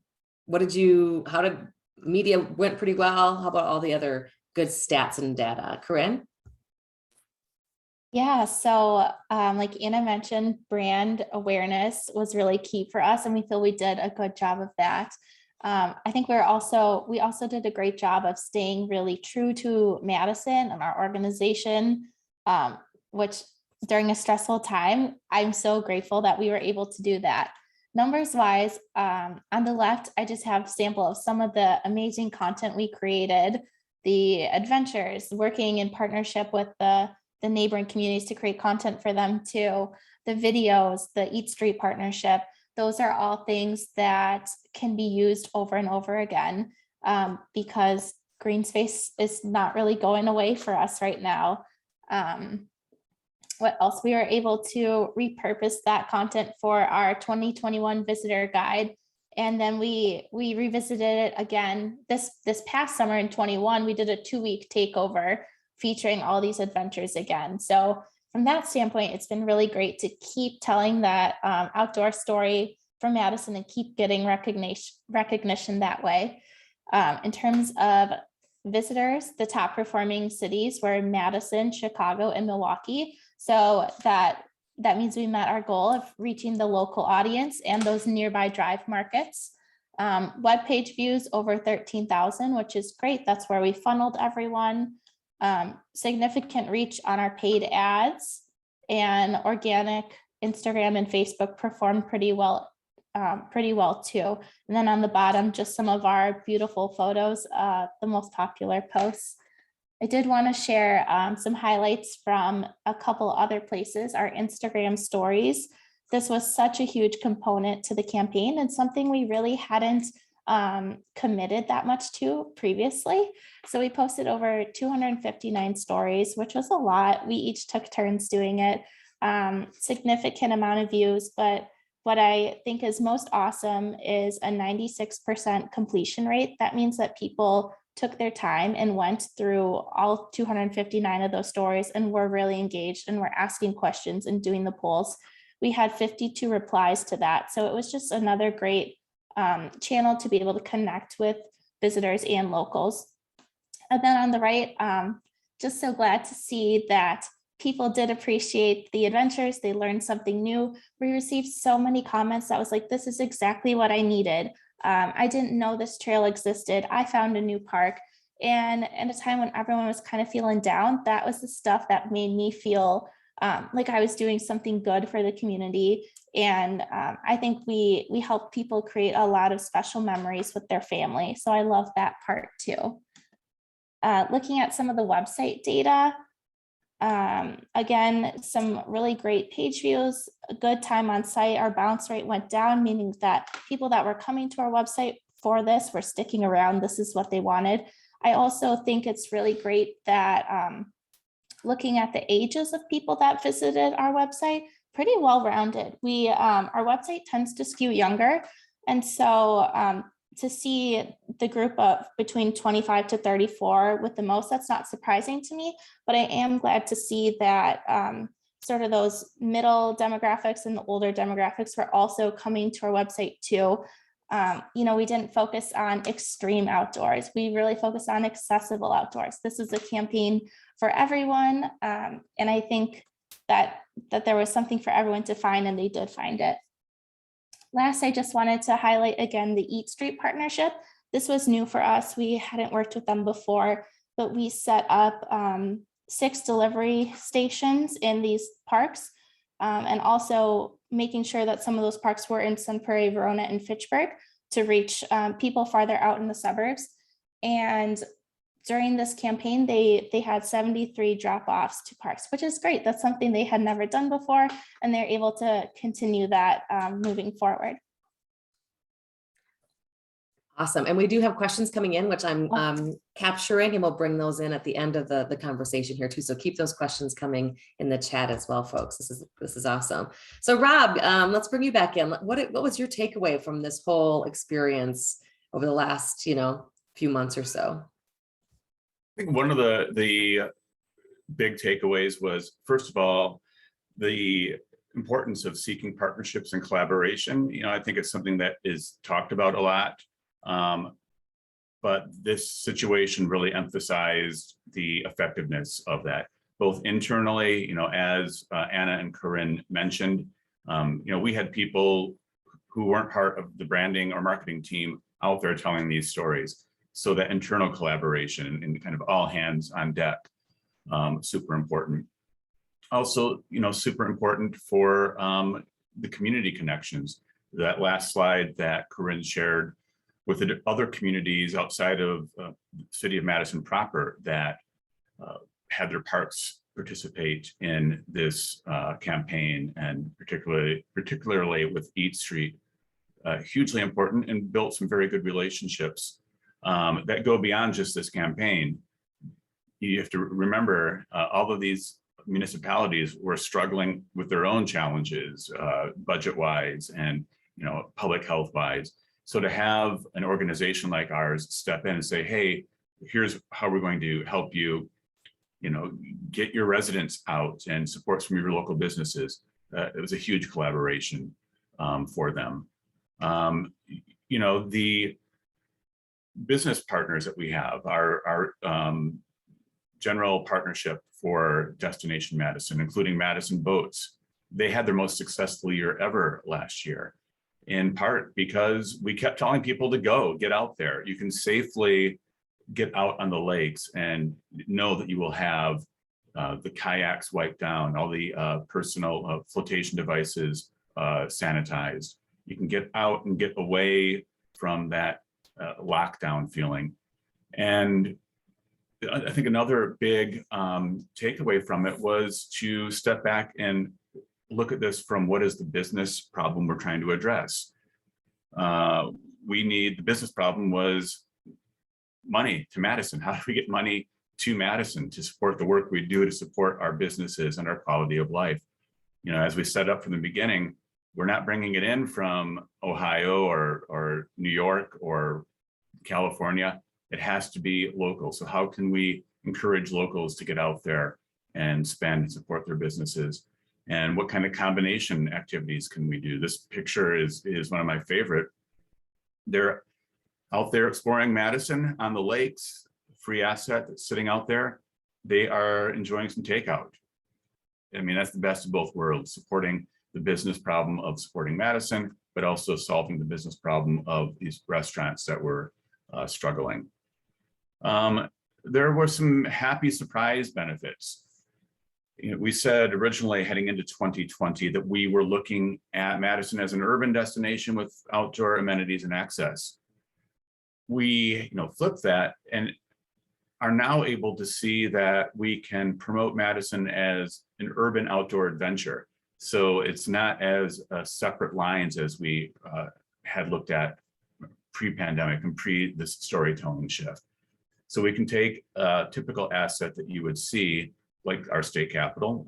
did media went pretty well? How about all the other good stats and data? Corinne? Yeah, so like Anna mentioned, brand awareness was really key for us, and we feel we did a good job of that. I think we also did a great job of staying really true to Madison and our organization, which during a stressful time, I'm so grateful that we were able to do that. Numbers wise, on the left, I just have a sample of some of the amazing content we created, the adventures, working in partnership with the neighboring communities to create content for them too, the videos, the Eat Street partnership. Those are all things that can be used over and over again, because green space is not really going away for us right now. What else? We were able to repurpose that content for our 2021 visitor guide. And then we revisited it again this past summer in 21. We did a 2-week takeover featuring all these adventures again. So from that standpoint, it's been really great to keep telling that outdoor story from Madison and keep getting recognition that way. In terms of visitors, the top performing cities were Madison, Chicago, and Milwaukee. So that means we met our goal of reaching the local audience and those nearby drive markets. Web page views over 13,000, which is great. That's where we funneled everyone. Significant reach on our paid ads, and organic Instagram and Facebook performed pretty well too. And then on the bottom, just some of our beautiful photos, the most popular posts. I did want to share some highlights from a couple other places, our Instagram stories. This was such a huge component to the campaign and something we really hadn't committed that much to previously. So we posted over 259 stories, which was a lot. We each took turns doing it, significant amount of views, but what I think is most awesome is a 96% completion rate. That means that people took their time and went through all 259 of those stories and were really engaged and were asking questions and doing the polls. We had 52 replies to that. So it was just another great channel to be able to connect with visitors and locals. And then on the right, just so glad to see that people did appreciate the adventures. They learned something new. We received so many comments that was like, this is exactly what I needed. I didn't know this trail existed. I found a new park. And at a time when everyone was kind of feeling down, that was the stuff that made me feel like I was doing something good for the community. And I think we help people create a lot of special memories with their family. So I love that part too. Looking at some of the website data, again, some really great page views, a good time on site. Our bounce rate went down, meaning that people that were coming to our website for this were sticking around. This is what they wanted. I also think it's really great that looking at the ages of people that visited our website, pretty well-rounded. Our website tends to skew younger. And so to see the group of between 25 to 34 with the most, that's not surprising to me, but I am glad to see that sort of those middle demographics and the older demographics were also coming to our website too. We didn't focus on extreme outdoors. We really focused on accessible outdoors. This is a campaign for everyone. And I think that there was something for everyone to find, and they did find it. Last, I just wanted to highlight again the Eat Street partnership. This was new for us. We hadn't worked with them before. but we set up 6 delivery stations in these parks, and also making sure that some of those parks were in Sun Prairie, Verona, and Fitchburg to reach people farther out in the suburbs. And during this campaign, they had 73 drop-offs to parks, which is great. That's something they had never done before, and they're able to continue that moving forward. Awesome. And we do have questions coming in, which I'm capturing, and we'll bring those in at the end of the conversation here too. So keep those questions coming in the chat as well, folks. This is awesome. So Rob, let's bring you back in. What was your takeaway from this whole experience over the last, few months or so? I think one of the big takeaways was, first of all, the importance of seeking partnerships and collaboration. I think it's something that is talked about a lot. But this situation really emphasized the effectiveness of that, both internally, as Anna and Corinne mentioned. We had people who weren't part of the branding or marketing team out there telling these stories. So that internal collaboration and kind of all hands on deck, super important. Also, super important for the community connections. That last slide that Corinne shared with the other communities outside of the city of Madison proper that had their parks participate in this campaign, and particularly with Eat Street, hugely important, and built some very good relationships that go beyond just this campaign. You have to remember all of these municipalities were struggling with their own challenges, budget-wise and public health-wise. So to have an organization like ours step in and say, hey, here's how we're going to help you, get your residents out and support from your local businesses. It was a huge collaboration for them. The business partners that we have, our general partnership for Destination Madison, including Madison Boats, they had their most successful year ever last year. In part because we kept telling people to get out there. You can safely get out on the lakes and know that you will have the kayaks wiped down, all the personal flotation devices sanitized. You can get out and get away from that lockdown feeling. And I think another big takeaway from it was to step back and look at this from what is the business problem we're trying to address. The business problem was money to Madison. How do we get money to Madison to support the work we do to support our businesses and our quality of life? As we set up from the beginning, we're not bringing it in from Ohio or New York or California. It has to be local. So how can we encourage locals to get out there and spend and support their businesses? And what kind of combination activities can we do? This picture is one of my favorite. They're out there exploring Madison on the lakes, free asset that's sitting out there. They are enjoying some takeout. That's the best of both worlds, supporting the business problem of supporting Madison, but also solving the business problem of these restaurants that were struggling. There were some happy surprise benefits. We said originally heading into 2020 that we were looking at Madison as an urban destination with outdoor amenities and access. We flipped that and are now able to see that we can promote Madison as an urban outdoor adventure. So it's not as separate lines as we had looked at pre-pandemic and pre this storytelling shift. So we can take a typical asset that you would see, like our state capitol,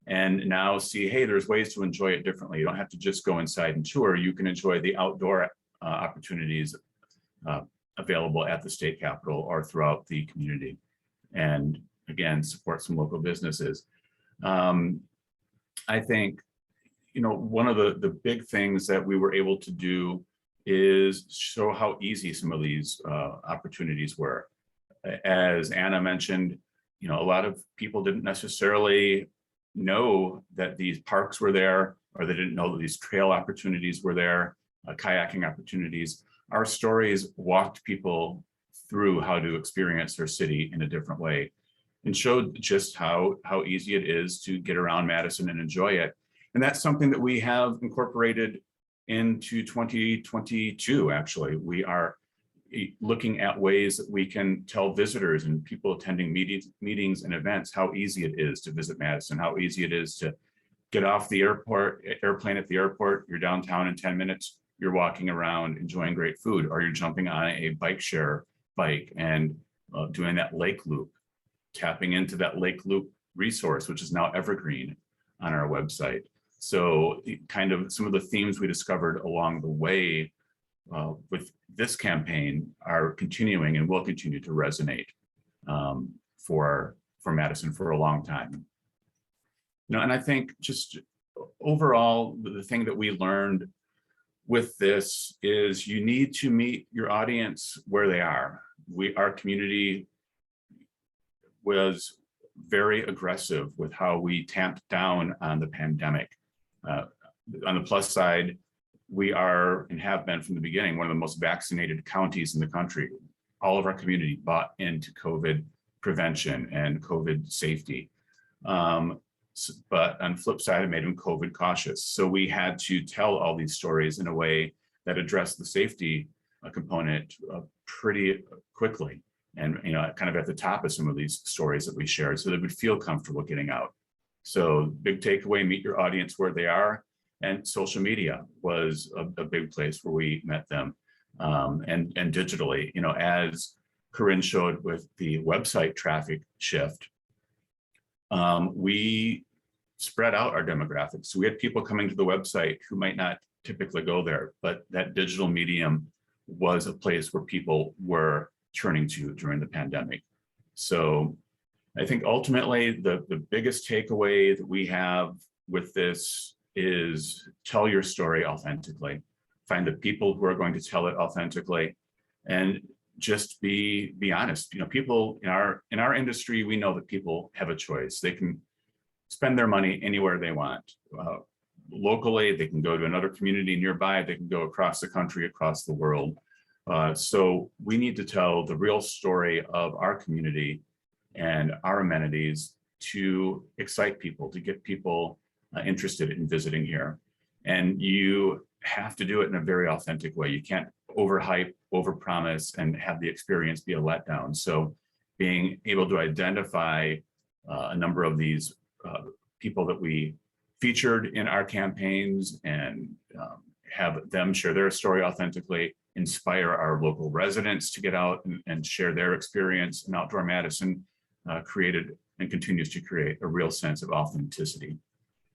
and now see, hey, there's ways to enjoy it differently. You don't have to just go inside and tour. You can enjoy the outdoor opportunities available at the state capitol or throughout the community. And again, support some local businesses. I think, one of the big things that we were able to do is show how easy some of these opportunities were. As Anna mentioned, a lot of people didn't necessarily know that these parks were there, or they didn't know that these trail opportunities were there, kayaking opportunities. Our stories walked people through how to experience their city in a different way, and showed just how easy it is to get around Madison and enjoy it. And that's something that we have incorporated into 2022. Actually, we are looking at ways that we can tell visitors and people attending meetings and events how easy it is to visit Madison, how easy it is to get off the airplane at the airport, you're downtown in 10 minutes, you're walking around enjoying great food, or you're jumping on a bike share bike and doing that lake loop, tapping into that lake loop resource, which is now evergreen on our website. So kind of some of the themes we discovered along the way with this campaign are continuing and will continue to resonate for Madison for a long time. You know, and I think just overall, the thing that we learned with this is you need to meet your audience where they are. Our community was very aggressive with how we tamped down on the pandemic. On the plus side, we are and have been from the beginning one of the most vaccinated counties in the country. All of our community bought into COVID prevention and COVID safety. But on the flip side, it made them COVID cautious. So we had to tell all these stories in a way that addressed the safety component pretty quickly. And, you know, kind of at the top of some of these stories that we shared so they would feel comfortable getting out. So big takeaway, meet your audience where they are. And social media was a big place where we met them. And digitally, you know, as Corinne showed with the website traffic shift, we spread out our demographics. So we had people coming to the website who might not typically go there, but that digital medium was a place where people were turning to during the pandemic. So I think ultimately the biggest takeaway that we have with this is tell your story authentically, find the people who are going to tell it authentically, and just be honest. You know, people in our industry, we know that people have a choice. They can spend their money anywhere they want. Locally, they can go to another community nearby, they can go across the country, across the world. So we need to tell the real story of our community and our amenities to excite people, to get people interested in visiting here. And you have to do it in a very authentic way. You can't overhype, overpromise, and have the experience be a letdown. So being able to identify a number of these people that we featured in our campaigns and have them share their story authentically, inspire our local residents to get out and share their experience in outdoor Madison, created and continues to create a real sense of authenticity.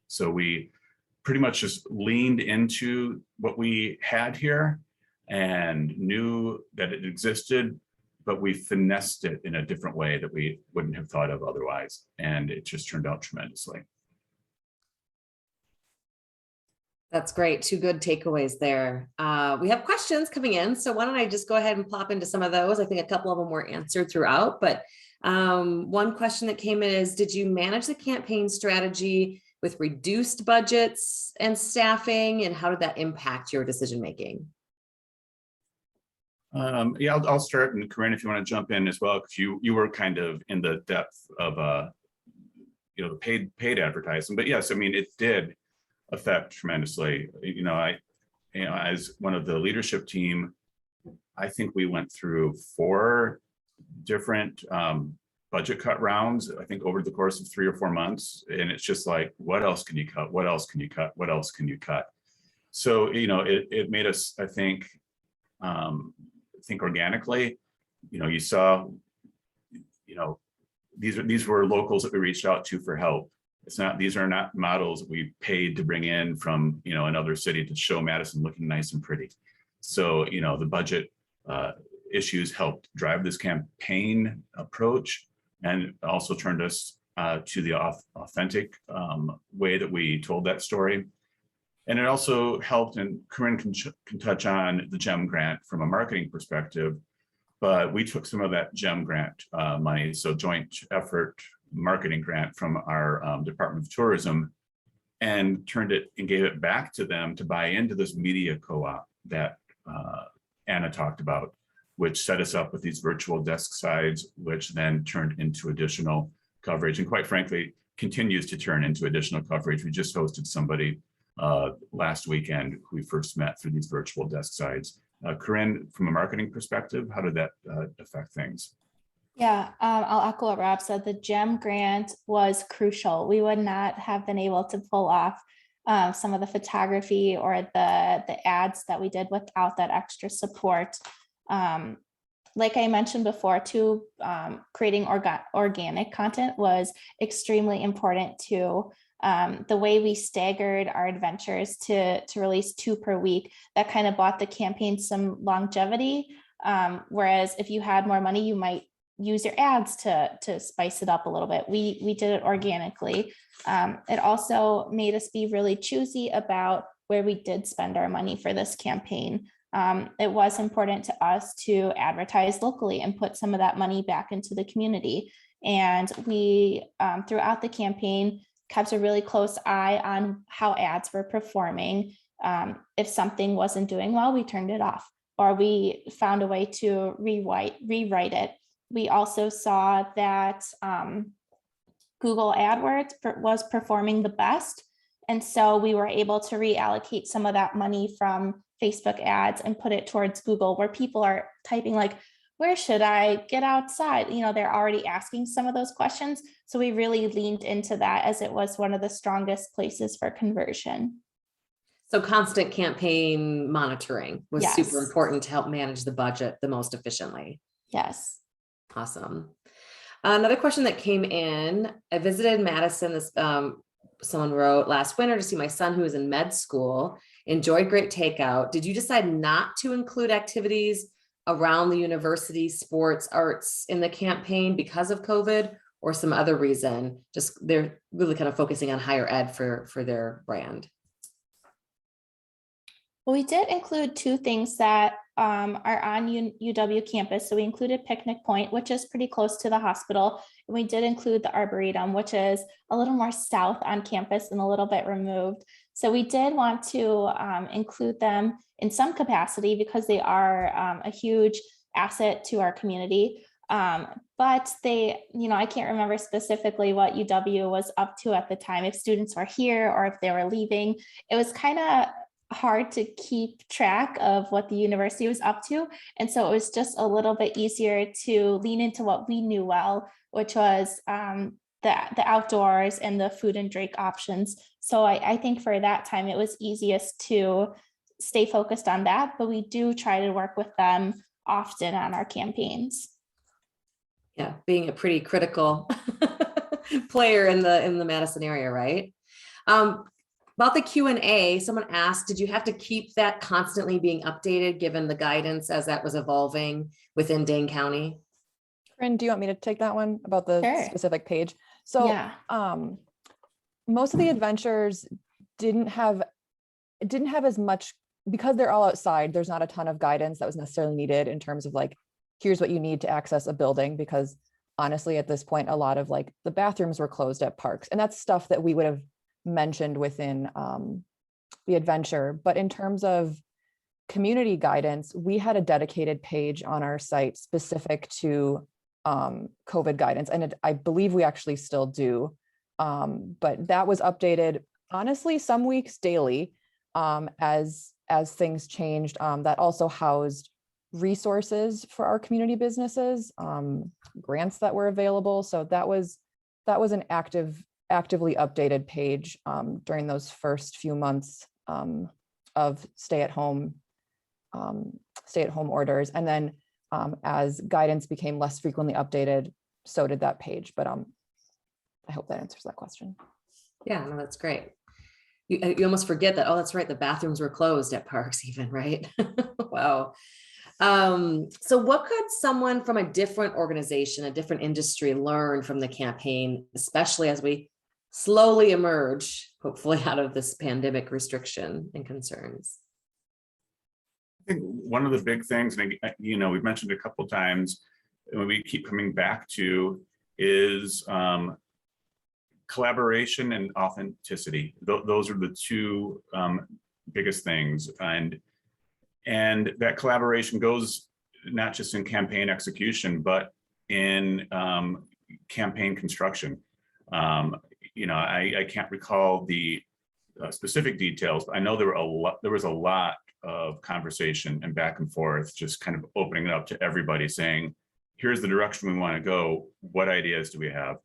So we pretty much just leaned into what we had here and knew that it existed, but we finessed it in a different way that we wouldn't have thought of otherwise. And it just turned out tremendously. That's great. Two good takeaways there. We have questions coming in. So why don't I just go ahead and plop into some of those? I think a couple of them were answered throughout, but one question that came in is, did you manage the campaign strategy with reduced budgets and staffing, and how did that impact your decision-making? Yeah, I'll start, and Corinne, if you want to jump in as well, because you were kind of in the depth of you know, the paid advertising. But yes, I mean, it did affect tremendously. You know, as one of the leadership team, I think we went through 4 different budget cut rounds, I think over the course of 3 or 4 months. And it's just like, what else can you cut? What else can you cut? What else can you cut? So, you know, it made us, I think organically, you know, you saw, you know, these were locals that we reached out to for help. These are not models we paid to bring in from, you know, another city to show Madison looking nice and pretty. So, you know, the budget issues helped drive this campaign approach, and also turned us to the authentic way that we told that story. And it also helped, and Corinne can touch on the GEM grant from a marketing perspective, but we took some of that GEM grant money, so joint effort marketing grant from our Department of Tourism, and turned it and gave it back to them to buy into this media co-op that Anna talked about, which set us up with these virtual desk sides, which then turned into additional coverage, and quite frankly, continues to turn into additional coverage. We just hosted somebody last weekend who we first met through these virtual desk sides. Corinne, from a marketing perspective, how did that affect things? Yeah, I'll echo what Rob said. The GEM grant was crucial. We would not have been able to pull off some of the photography or the ads that we did without that extra support. Like I mentioned before, too, creating organic content was extremely important too. The way we staggered our adventures to release 2 per week, that kind of bought the campaign some longevity. Whereas if you had more money, you might use your ads to spice it up a little bit. We did it organically. It also made us be really choosy about where we did spend our money for this campaign. It was important to us to advertise locally and put some of that money back into the community. And we, throughout the campaign, kept a really close eye on how ads were performing. If something wasn't doing well, we turned it off, or we found a way to rewrite it. We also saw that Google AdWords was performing the best. And so we were able to reallocate some of that money from Facebook ads and put it towards Google, where people are typing like, where should I get outside? You know, they're already asking some of those questions. So we really leaned into that, as it was one of the strongest places for conversion. So constant campaign monitoring was Yes. super important to help manage the budget the most efficiently. Yes. Awesome. Another question that came in, I visited Madison, this someone wrote, last winter to see my son who is in med school, enjoyed great takeout. Did you decide not to include activities around the university, sports, arts in the campaign because of COVID, or some other reason? Just they're really kind of focusing on higher ed for their brand. Well, we did include 2 things that are on UW campus. So we included Picnic Point, which is pretty close to the hospital. And we did include the Arboretum, which is a little more south on campus and a little bit removed. So we did want to include them in some capacity because they are a huge asset to our community. But they, you know, I can't remember specifically what UW was up to at the time, if students were here or if they were leaving. It was kind of hard to keep track of what the university was up to. And so it was just a little bit easier to lean into what we knew well, which was the outdoors and the food and drink options. So I think for that time, it was easiest to stay focused on that, but we do try to work with them often on our campaigns. Yeah, being a pretty critical player in the Madison area, right? About the Q&A, someone asked, did you have to keep that constantly being updated given the guidance as that was evolving within Dane County? Corinne, do you want me to take that one about the Sure. specific page? So Yeah. Most of the adventures didn't have as much, because they're all outside. There's not a ton of guidance that was necessarily needed in terms of like, here's what you need to access a building, because honestly, at this point, a lot of like the bathrooms were closed at parks, and that's stuff that we would have mentioned within the adventure. But in terms of community guidance, we had a dedicated page on our site specific to COVID guidance, and I believe we actually still do. But that was updated, honestly, some weeks daily as things changed. That also housed resources for our community businesses, grants that were available. So that was an actively updated page during those first few months of stay-at-home orders. And then as guidance became less frequently updated, so did that page. But I hope that answers that question. Yeah, no, that's great. You almost forget that, oh, that's right, the bathrooms were closed at parks even, right? Wow. So what could someone from a different organization, a different industry learn from the campaign, especially as we slowly emerge, hopefully, out of this pandemic restriction and concerns? I think one of the big things, and you know, we've mentioned a couple of times, and we keep coming back to, is collaboration and authenticity. Those are the 2 biggest things, and that collaboration goes not just in campaign execution, but in campaign construction. I can't recall the specific details, but I know there was a lot of conversation and back and forth, just kind of opening it up to everybody saying, here's the direction we want to go. What ideas do we have?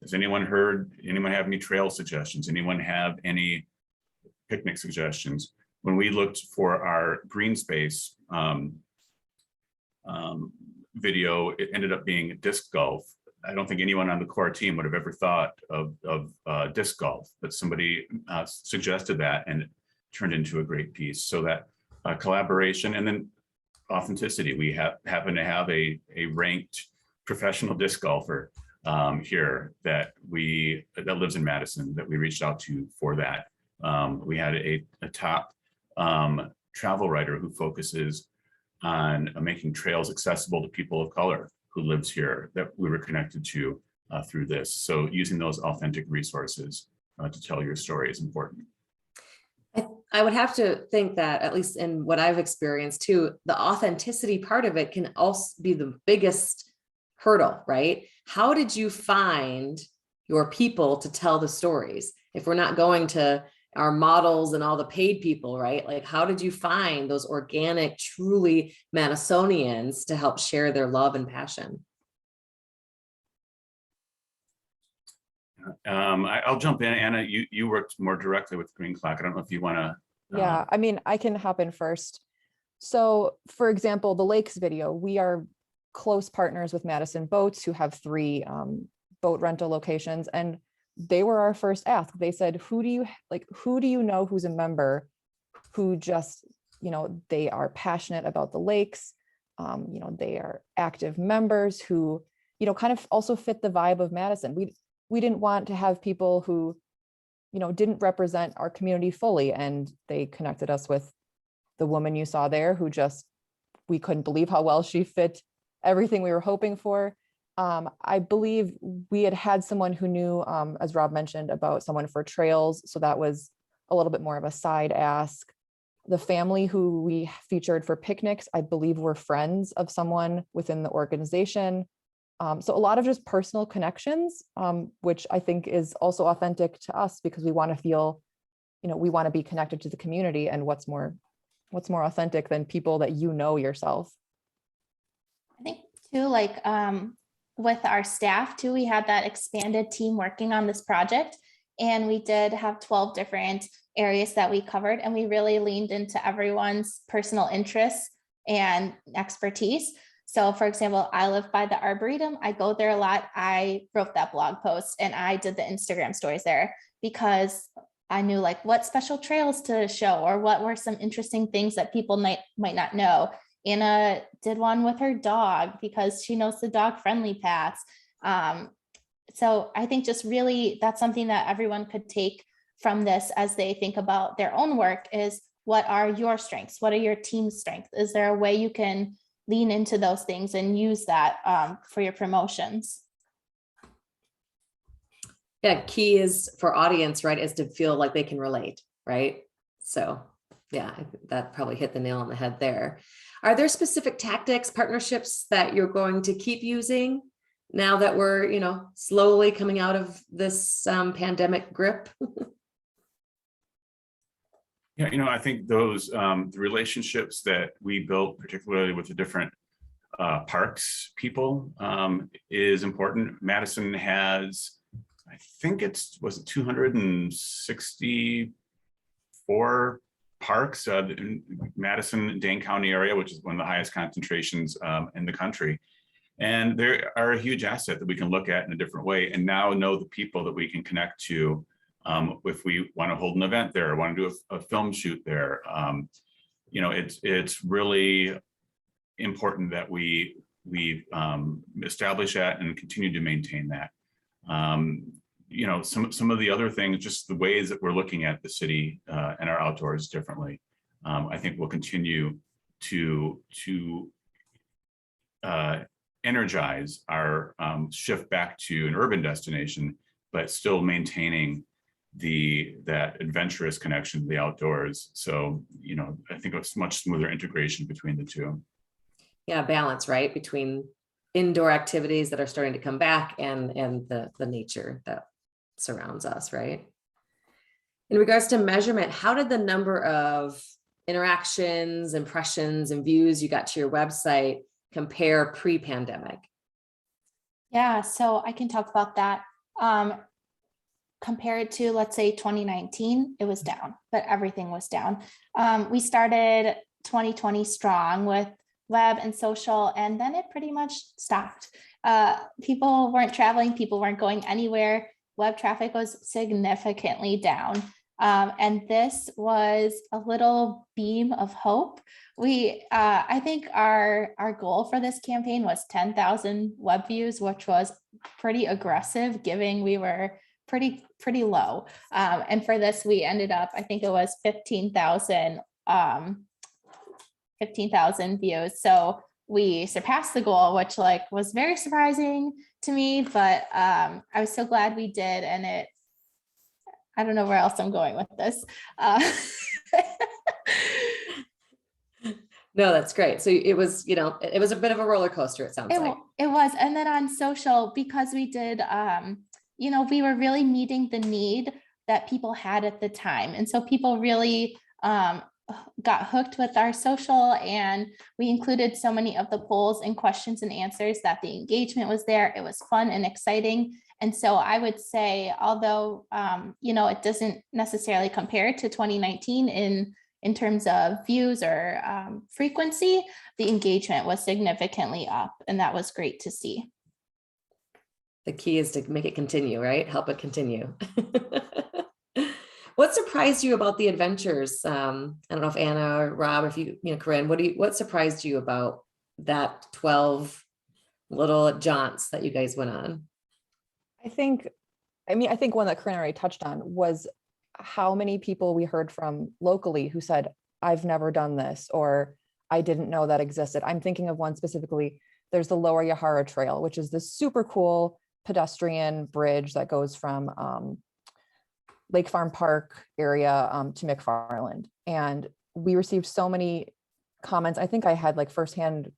Has anyone have any trail suggestions? Anyone have any picnic suggestions? When we looked for our green space video, it ended up being disc golf. I don't think anyone on the core team would have ever thought of disc golf, but somebody suggested that, and it turned into a great piece. So that collaboration, and then authenticity. We happen to have a ranked professional disc golfer here that lives in Madison that we reached out to for that. We had a top travel writer who focuses on making trails accessible to people of color who lives here that we were connected to through this. So using those authentic resources to tell your story is important. I would have to think that, at least in what I've experienced too, the authenticity part of it can also be the biggest hurdle, right? How did you find your people to tell the stories? If we're not going to our models and all the paid people, right? Like, how did you1find those organic, truly Madisonians to help share their love and passion? I'll jump in. Anna, you worked more directly with Green Clock. I don't know if you want to. Yeah, I mean, I can hop in first. So for example, the lakes video, we are close partners with Madison Boats, who have 3 boat rental locations. And they were our first ask. They said, who do you know who's a member who just, they are passionate about the lakes. They are active members who, kind of also fit the vibe of Madison. We didn't want to have people who, didn't represent our community fully. And they connected us with the woman you saw there who we couldn't believe how well she fit everything we were hoping for. I believe we had someone who knew, as Rob mentioned, about someone for trails. So that was a little bit more of a side ask. The family who we featured for picnics, I believe were friends of someone within the organization. So a lot of just personal connections, which I think is also authentic to us because we want to feel, we want to be connected to the community, and what's more authentic than people that yourself. I think too, like with our staff too, we had that expanded team working on this project, and we did have 12 different areas that we covered, and we really leaned into everyone's personal interests and expertise. So for example, I live by the Arboretum. I go there a lot. I wrote that blog post and I did the Instagram stories there because I knew like what special trails to show or what were some interesting things that people might not know. Anna did one with her dog because she knows the dog friendly paths. So I think just really that's something that everyone could take from this as they think about their own work is, what are your strengths? What are your team's strengths? Is there a way you can lean into those things and use that for your promotions? Yeah, key is for audience, right, is to feel like they can relate, right? So yeah, that probably hit the nail on the head there. Are there specific tactics, partnerships that you're going to keep using now that we're, slowly coming out of this pandemic grip? Yeah, I think those the relationships that we built, particularly with the different parks people, is important. Madison has, I think was it 264 parks in Madison, Dane County area, which is one of the highest concentrations in the country. And they are a huge asset that we can look at in a different way, and now know the people that we can connect to. If we want to hold an event there, or want to do a film shoot there, it's really important that we establish that and continue to maintain that. Some of the other things, just the ways that we're looking at the city and our outdoors differently, I think will continue to energize our shift back to an urban destination, but still maintaining that adventurous connection to the outdoors. So, I think it's much smoother integration between the two. balance, right, between indoor activities that are starting to come back and the nature that surrounds us, right? In regards to measurement, how did the number of interactions, impressions, and views you got to your website compare pre-pandemic? Yeah, so I can talk about that. Compared to, let's say, 2019, it was down, but everything was down. We started 2020 strong with web and social, and then it pretty much stopped. People weren't traveling, people weren't going anywhere. Web traffic was significantly down. And this was a little beam of hope. I think our goal for this campaign was 10,000 web views, which was pretty aggressive, given we were pretty low. And for this, we ended up, I think it was 15,000 views. So we surpassed the goal, which was very surprising to me, but I was so glad we did. And I don't know where else I'm going with this. No, that's great. So it was, it was a bit of a roller coaster, it sounds like. It was. And then on social, because we did, we were really meeting the need that people had at the time. And so people really got hooked with our social, and we included so many of the polls and questions and answers that the engagement was there. It was fun and exciting. And so I would say, although, it doesn't necessarily compare to 2019 in terms of views or frequency, the engagement was significantly up, and that was great to see. The key is to make it continue, right? Help it continue. What surprised you about the adventures? I don't know if Anna or Rob, if Corinne, what surprised you about that 12 little jaunts that you guys went on? I think one that Corinne already touched on was how many people we heard from locally who said, I've never done this, or I didn't know that existed. I'm thinking of one specifically. There's the Lower Yahara Trail, which is this super cool pedestrian bridge that goes from Lake Farm Park area to McFarland. And we received so many comments. I think I had firsthand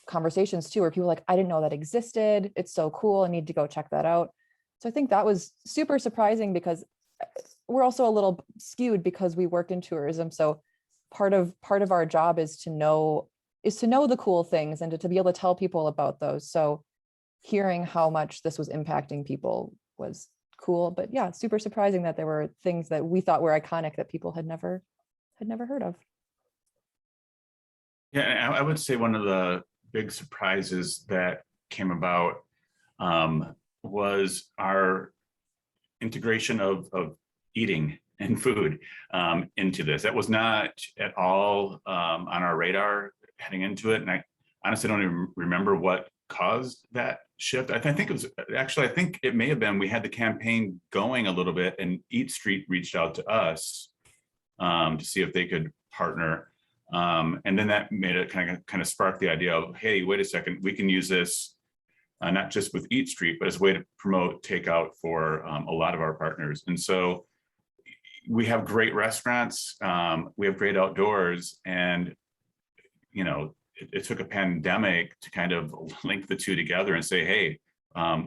conversations too, where people were like, I didn't know that existed. It's so cool. I need to go check that out. So I think that was super surprising, because we're also a little skewed because we worked in tourism. So part of our job is to know the cool things and to be able to tell people about those. So hearing how much this was impacting people was cool, but yeah, super surprising that there were things that we thought were iconic that people had never heard of. Yeah, I would say one of the big surprises that came about was our integration of eating and food into this. That was not at all on our radar heading into it. And I honestly don't even remember what caused that shift. I think it may have been, we had the campaign going a little bit, and Eat Street reached out to us to see if they could partner. And then that made it kind of spark the idea of, hey, wait a second, we can use this not just with Eat Street, but as a way to promote takeout for a lot of our partners. And so we have great restaurants, we have great outdoors, and it took a pandemic to kind of link the two together and say, hey,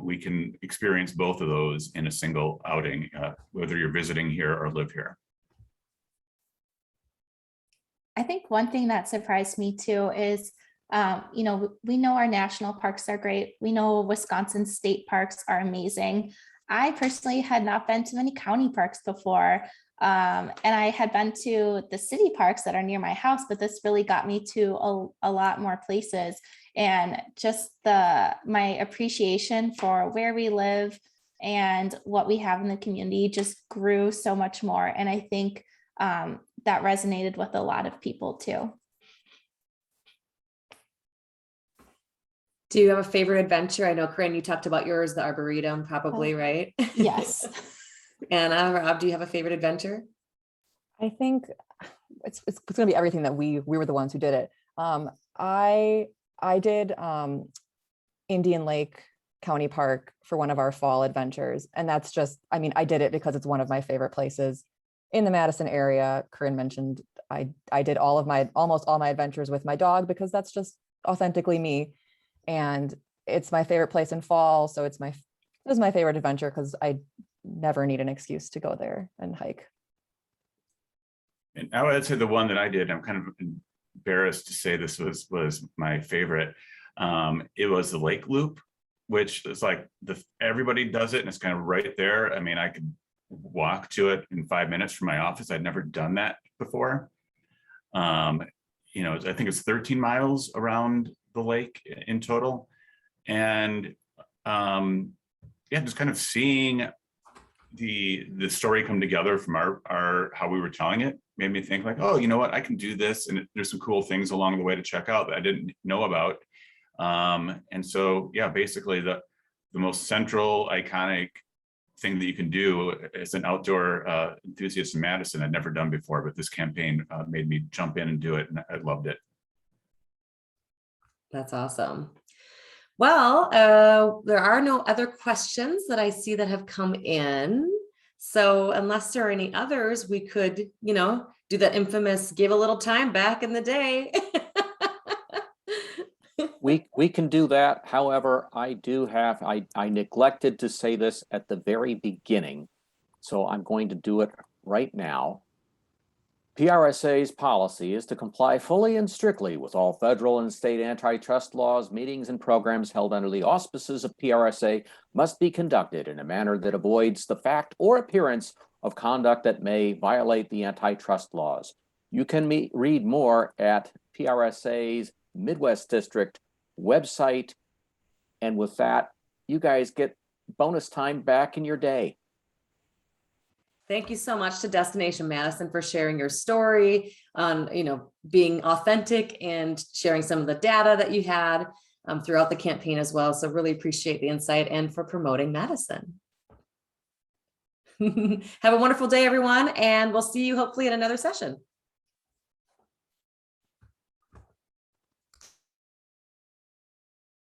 we can experience both of those in a single outing, whether you're visiting here or live here. I think one thing that surprised me too is, we know our national parks are great. We know Wisconsin state parks are amazing. I personally had not been to many county parks before. And I had been to the city parks that are near my house, but this really got me to a lot more places. And just my appreciation for where we live and what we have in the community just grew so much more. And I think that resonated with a lot of people too. Do you have a favorite adventure? I know, Corinne, you talked about yours, the Arboretum, probably, right? Yes. Anna, Rob, do you have a favorite adventure? I think it's going to be everything that we were the ones who did it. I did Indian Lake County Park for one of our fall adventures. And that's just, I did it because it's one of my favorite places in the Madison area. Corinne mentioned I did almost all my adventures with my dog, because that's just authentically me. And it's my favorite place in fall. So it was my favorite adventure because I never need an excuse to go there and hike. And I would say the one that I did, I'm kind of embarrassed to say this was my favorite. It was the Lake Loop, which is like everybody does it and it's kind of right there. I mean, I could walk to it in 5 minutes from my office. I'd never done that before. You know, I think it's 13 miles around the lake in total. And yeah, just kind of seeing the story come together from our how we were telling it made me think like, oh, you know what, I can do this. And there's some cool things along the way to check out that I didn't know about. And so, yeah, basically the most central iconic thing that you can do as an outdoor enthusiast in Madison I'd never done before, but this campaign made me jump in and do it, and I loved it. That's awesome. Well, there are no other questions that I see that have come in. So unless there are any others, we could, you know, do the infamous give a little time back in the day. We can do that. However, I neglected to say this at the very beginning, so I'm going to do it right now. PRSA's policy is to comply fully and strictly with all federal and state antitrust laws. Meetings and programs held under the auspices of PRSA must be conducted in a manner that avoids the fact or appearance of conduct that may violate the antitrust laws. You can read more at PRSA's Midwest District website. And with that, you guys get bonus time back in your day. Thank you so much to Destination Madison for sharing your story on, you know, being authentic and sharing some of the data that you had throughout the campaign as well. So really appreciate the insight and for promoting Madison. Have a wonderful day, everyone, and we'll see you hopefully in another session.